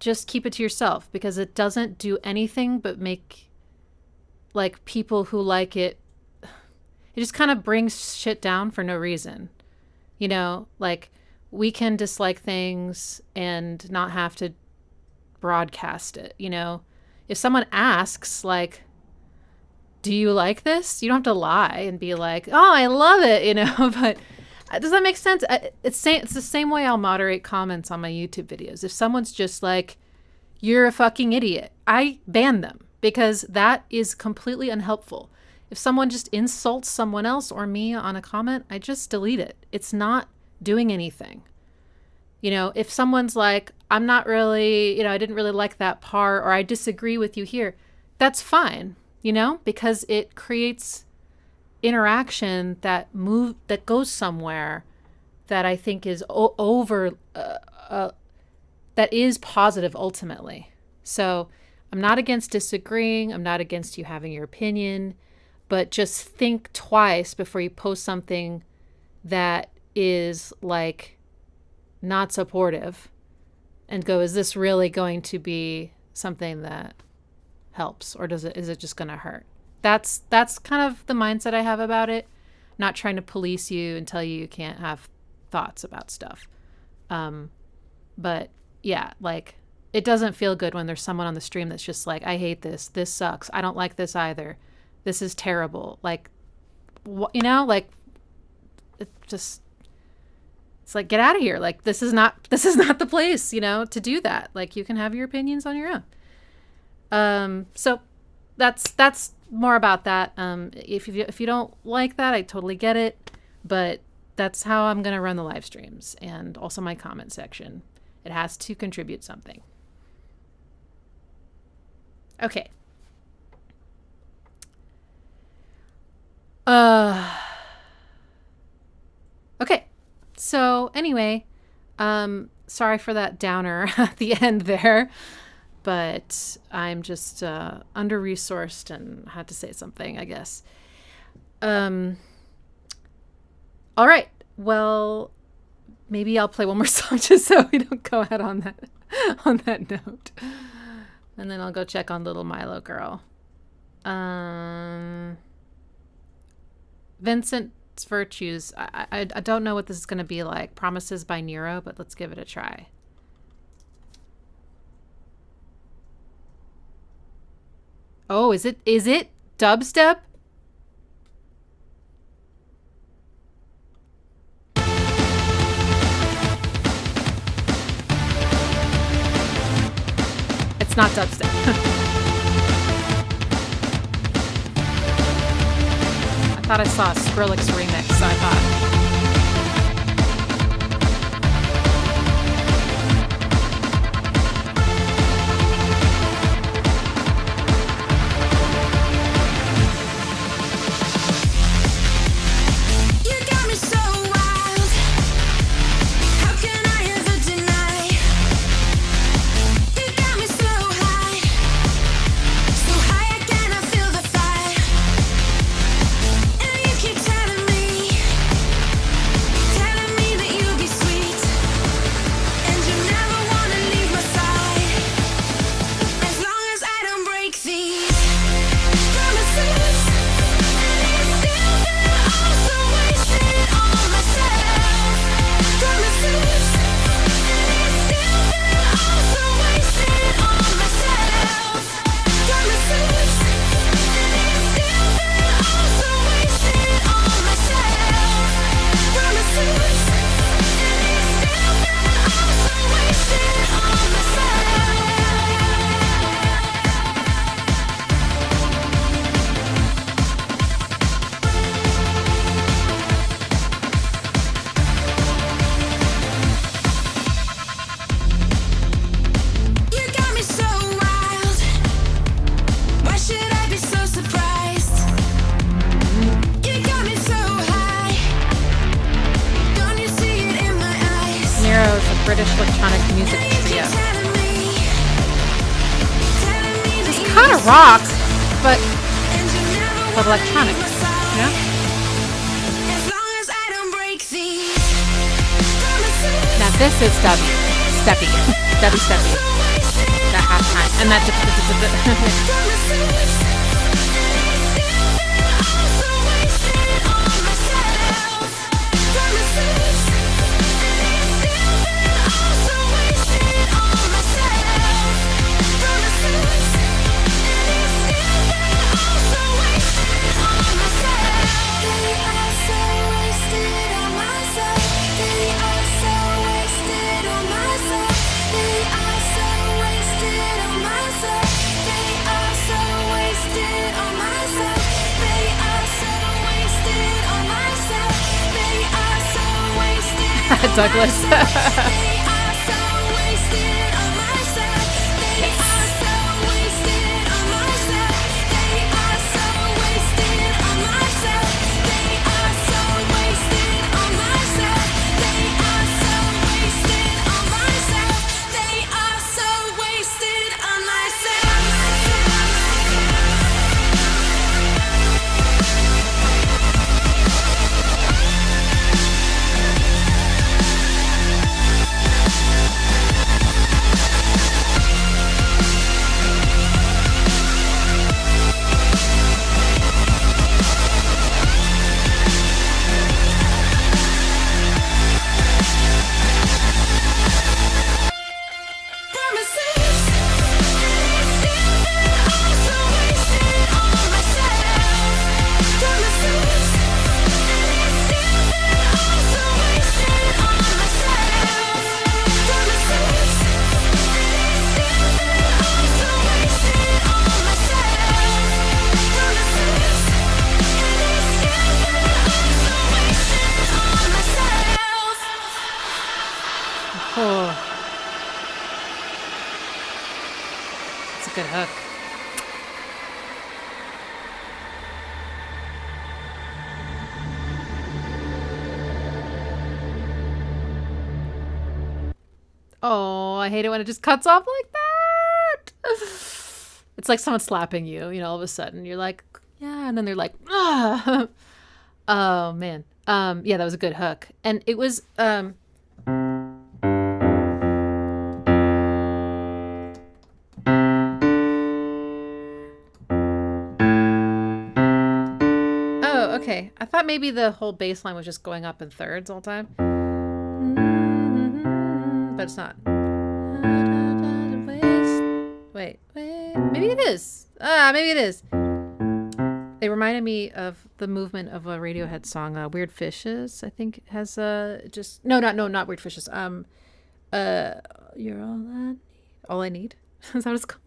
just keep it to yourself, because it doesn't do anything but make like people who like it just kind of brings shit down for no reason. Like we can dislike things and not have to broadcast it. If someone asks like, do you like this? You don't have to lie and be like, oh, I love it, but does that make sense? It's the same way I'll moderate comments on my YouTube videos. If someone's just like, you're a fucking idiot. I ban them because that is completely unhelpful. If someone just insults someone else or me on a comment, I just delete it. It's not doing anything. You know, if someone's like, I'm not really, you know, I didn't really like that part, or I disagree with you here, that's fine, you know, because it creates interaction that goes somewhere that I think is that is positive ultimately. So I'm not against disagreeing. I'm not against you having your opinion, but just think twice before you post something that is like not supportive, and go, is this really going to be something that helps, or is it just going to hurt? That's kind of the mindset I have about it. Not trying to police you and tell you can't have thoughts about stuff. But yeah, like, it doesn't feel good when there's someone on the stream that's just like, I hate this. This sucks. I don't like this either. This is terrible. Like, you know, like, it's like, get out of here. Like, this is not the place, you know, to do that. Like, you can have your opinions on your own. So that's more about that. If you don't like that, I totally get it, but that's how I'm going to run the live streams, and also my comment section. It has to contribute something. Okay. Okay. So anyway, sorry for that downer at the end there, but I'm just under-resourced and had to say something, I guess. All right. Well, maybe I'll play one more song just so we don't go out on that note. And then I'll go check on Little Milo Girl. Vincent's Virtues. I don't know what this is going to be like. Promises by Nero, but let's give it a try. Oh, is it dubstep? It's not dubstep. I thought I saw a Skrillex remix, so I thought. British electronic music trio. It's kind of rock, but electronic, you know? Now this is Steppy. That halftime. And that Wasted out, Douglas. It's a good hook. Oh, I hate it when it just cuts off like that. It's like someone slapping you, all of a sudden. You're like, yeah, and then they're like, ah. Oh, man. Yeah, that was a good hook. And it was Oh, okay. I thought maybe the whole bass line was just going up in thirds all the time. But it's not. Wait. Maybe it is. Maybe it is. It reminded me of the movement of a Radiohead song, Weird Fishes. I think it has not Weird Fishes. You're all I need. All I need. Is that what it's called?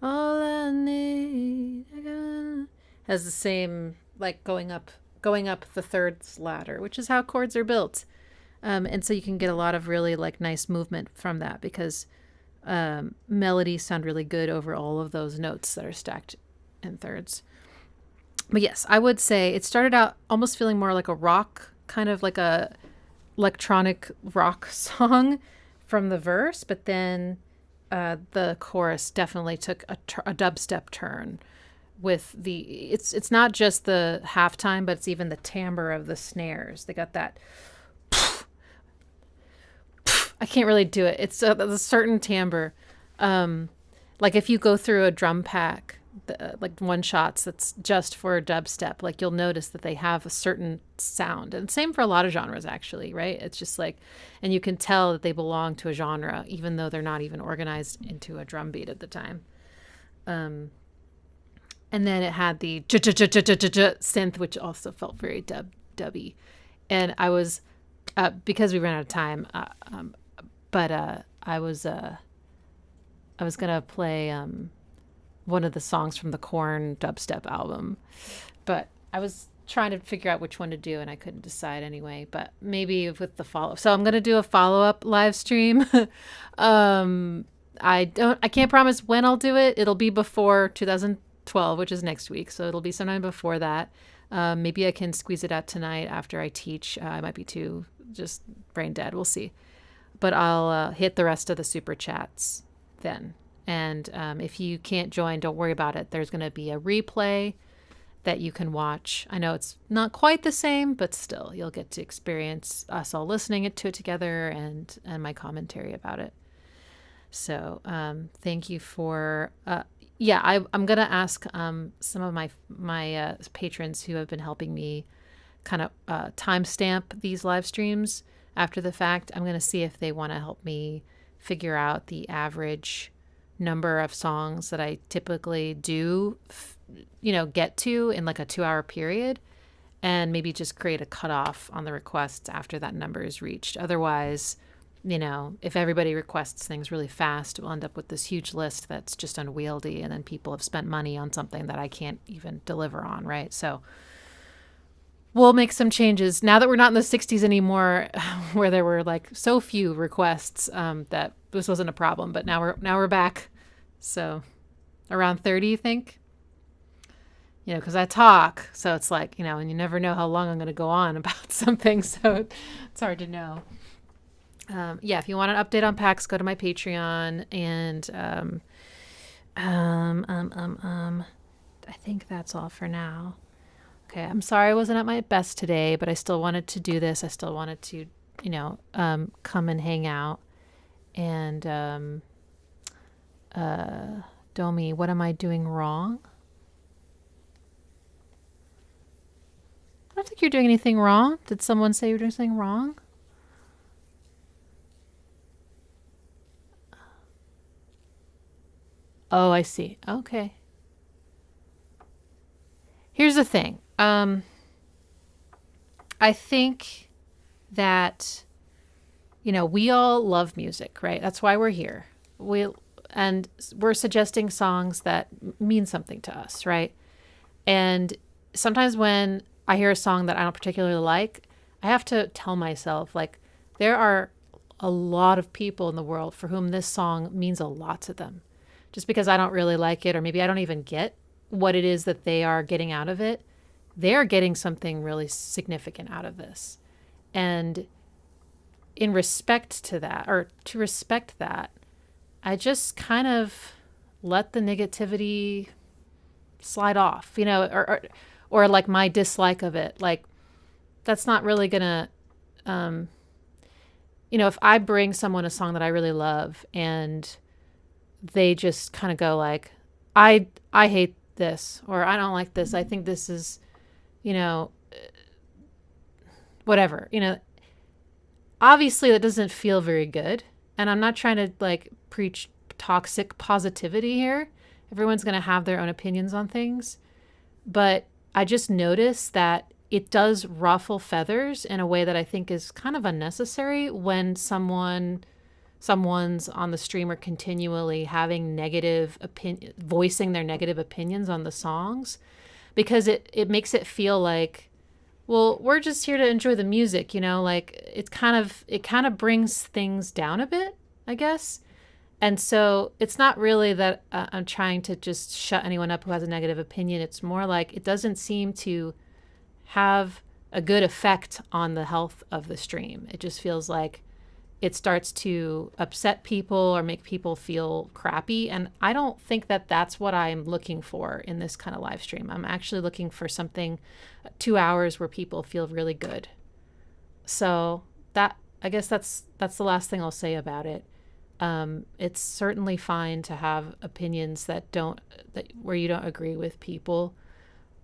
All I need. Has the same, like, going up the thirds ladder, which is how chords are built. And so you can get a lot of really, like, nice movement from that because melodies sound really good over all of those notes that are stacked in thirds. But yes, I would say it started out almost feeling more like a rock, kind of like a electronic rock song from the verse, but then the chorus definitely took a dubstep turn with it's not just the halftime, but it's even the timbre of the snares. They got that. I can't really do it. It's a certain timbre. Like if you go through a drum pack, like one shots that's just for dubstep, like you'll notice that they have a certain sound, and same for a lot of genres actually, right? It's just like, and you can tell that they belong to a genre even though they're not even organized into a drum beat at the time. And then it had the synth, which also felt very dubby, and I was because we ran out of time, but I was gonna play one of the songs from the Korn dubstep album, but I was trying to figure out which one to do and I couldn't decide anyway, but maybe with the follow. So I'm going to do a follow-up live stream. I can't promise when I'll do it. It'll be before 2012, which is next week. So it'll be sometime before that. Maybe I can squeeze it out tonight after I teach. I might be too just brain dead. We'll see. But I'll hit the rest of the super chats then. And if you can't join, don't worry about it. There's going to be a replay that you can watch. I know it's not quite the same, but still, you'll get to experience us all listening to it together and my commentary about it. So thank you for... I'm going to ask some of my patrons who have been helping me kind of timestamp these live streams after the fact. I'm going to see if they want to help me figure out the average number of songs that I typically do, get to in like a 2-hour period, and maybe just create a cutoff on the requests after that number is reached. Otherwise, if everybody requests things really fast, we'll end up with this huge list that's just unwieldy, and then people have spent money on something that I can't even deliver on, right? So we'll make some changes now that we're not in the 60s anymore, where there were like so few requests that this wasn't a problem. But now we're back. So around 30, you think? You know, because I talk, so it's like, you know, and you never know how long I'm going to go on about something, so it's hard to know. Yeah, if you want an update on PAX, go to my Patreon, and I think that's all for now. Okay, I'm sorry I wasn't at my best today, but I still wanted to do this. I still wanted to, you know, come and hang out. And Domi, what am I doing wrong? I don't think you're doing anything wrong. Did someone say you're doing something wrong? Oh, I see. Okay. Here's the thing. I think that, you know, we all love music, right? That's why we're here. And we're suggesting songs that mean something to us, right? And sometimes when I hear a song that I don't particularly like, I have to tell myself, like, there are a lot of people in the world for whom this song means a lot to them. Just because I don't really like it, or maybe I don't even get what it is that they are getting out of it, they're getting something really significant out of this. And in respect to that, or to respect that, I just kind of let the negativity slide off, you know, or like my dislike of it. Like, that's not really gonna, you know, if I bring someone a song that I really love and they just kind of go like, I hate this, or I don't like this, I think this is, you know, whatever, you know, obviously that doesn't feel very good. And I'm not trying to like preach toxic positivity here. Everyone's going to have their own opinions on things. But I just noticed that it does ruffle feathers in a way that I think is kind of unnecessary when someone's on the stream are continually having voicing their negative opinions on the songs, because it makes it feel like, well, we're just here to enjoy the music, you know, like it kind of brings things down a bit, I guess. And so it's not really that I'm trying to just shut anyone up who has a negative opinion. It's more like it doesn't seem to have a good effect on the health of the stream. It just feels like it starts to upset people or make people feel crappy. And I don't think that that's what I'm looking for in this kind of live stream. I'm actually looking for something, 2 hours where people feel really good. So that, I guess that's the last thing I'll say about it. It's certainly fine to have opinions where you don't agree with people.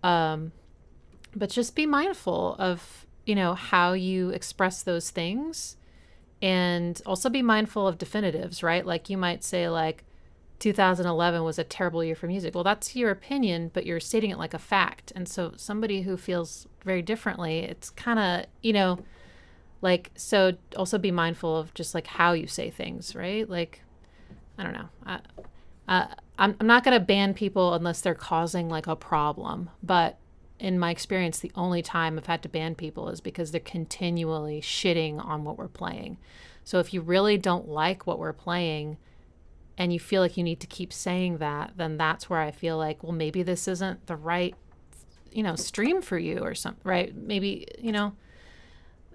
But just be mindful of, you know, how you express those things. And also be mindful of definitives, right? Like you might say like 2011 was a terrible year for music. Well, that's your opinion, but you're stating it like a fact. And so somebody who feels very differently, it's kind of, you know, like, so also be mindful of just like how you say things, right? Like, I don't know. I'm not going to ban people unless they're causing like a problem. But in my experience, the only time I've had to ban people is because they're continually shitting on what we're playing. So if you really don't like what we're playing and you feel like you need to keep saying that, then that's where I feel like, well, maybe this isn't the right, you know, stream for you or something, right? Maybe, you know,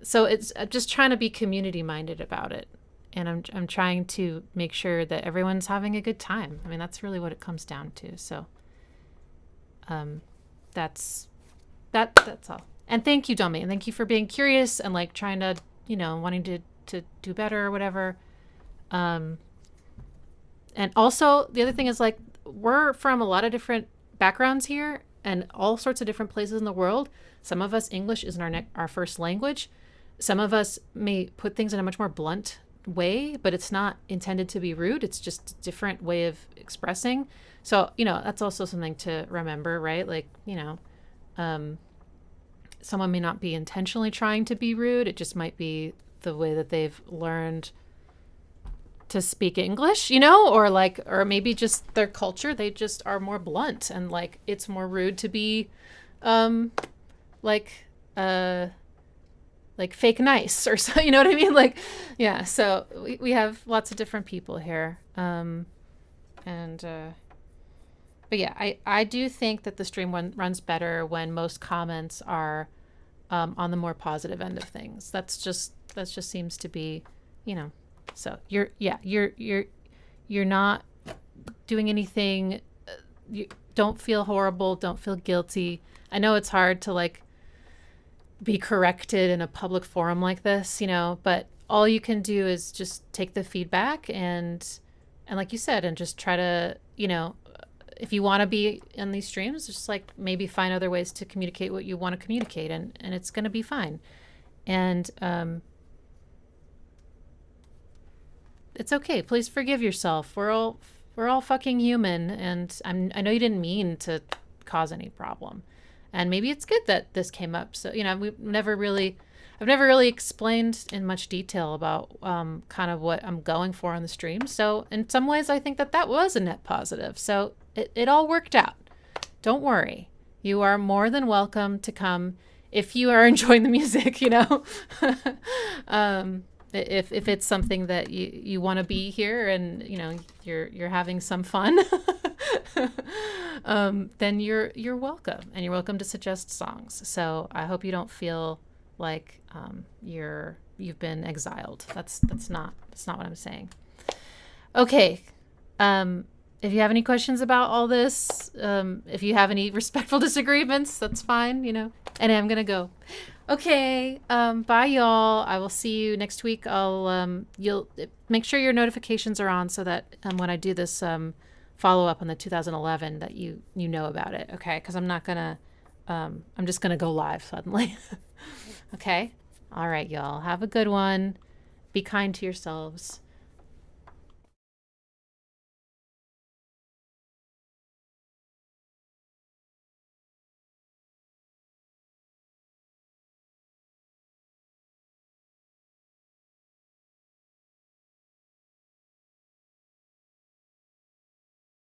so it's just trying to be community minded about it. And I'm trying to make sure that everyone's having a good time. I mean, that's really what it comes down to. So that's all. And thank you, Domi. And thank you for being curious and like trying to, you know, wanting to do better or whatever. And also the other thing is like, we're from a lot of different backgrounds here and all sorts of different places in the world. Some of us, English isn't our first language. Some of us may put things in a much more blunt way, but it's not intended to be rude. It's just a different way of expressing. So, you know, that's also something to remember, right? Like, you know, someone may not be intentionally trying to be rude. It just might be the way that they've learned to speak English, you know, or maybe just their culture. They just are more blunt and like, it's more rude to be, like, like fake nice or so, you know what I mean? Like, yeah. So we have lots of different people here. But yeah, I do think that the stream runs better when most comments are on the more positive end of things. That just seems to be, so you're not doing anything. You don't feel horrible. Don't feel guilty. I know it's hard to like be corrected in a public forum like this, but all you can do is just take the feedback and like you said, and just try to, if you want to be in these streams, just like maybe find other ways to communicate what you want to communicate, and it's going to be fine. And it's okay. Please forgive yourself. We're all fucking human, and I know you didn't mean to cause any problem. And maybe it's good that this came up. So, I've never really explained in much detail about kind of what I'm going for on the stream. So in some ways, I think that was a net positive. So it all worked out. Don't worry. You are more than welcome to come if you are enjoying the music, if it's something that you want to be here and, you're having some fun, then you're welcome, and you're welcome to suggest songs. So I hope you don't feel like you've been exiled. That's not what I'm saying. Okay. If you have any questions about all this, if you have any respectful disagreements, that's fine, And I'm gonna go. Okay. Bye, y'all. I will see you next week. You'll make sure your notifications are on so that when I do this follow up on the 2011, that you know about it. Okay? Because I'm not gonna. I'm just gonna go live suddenly. Okay. All right, y'all. Have a good one. Be kind to yourselves.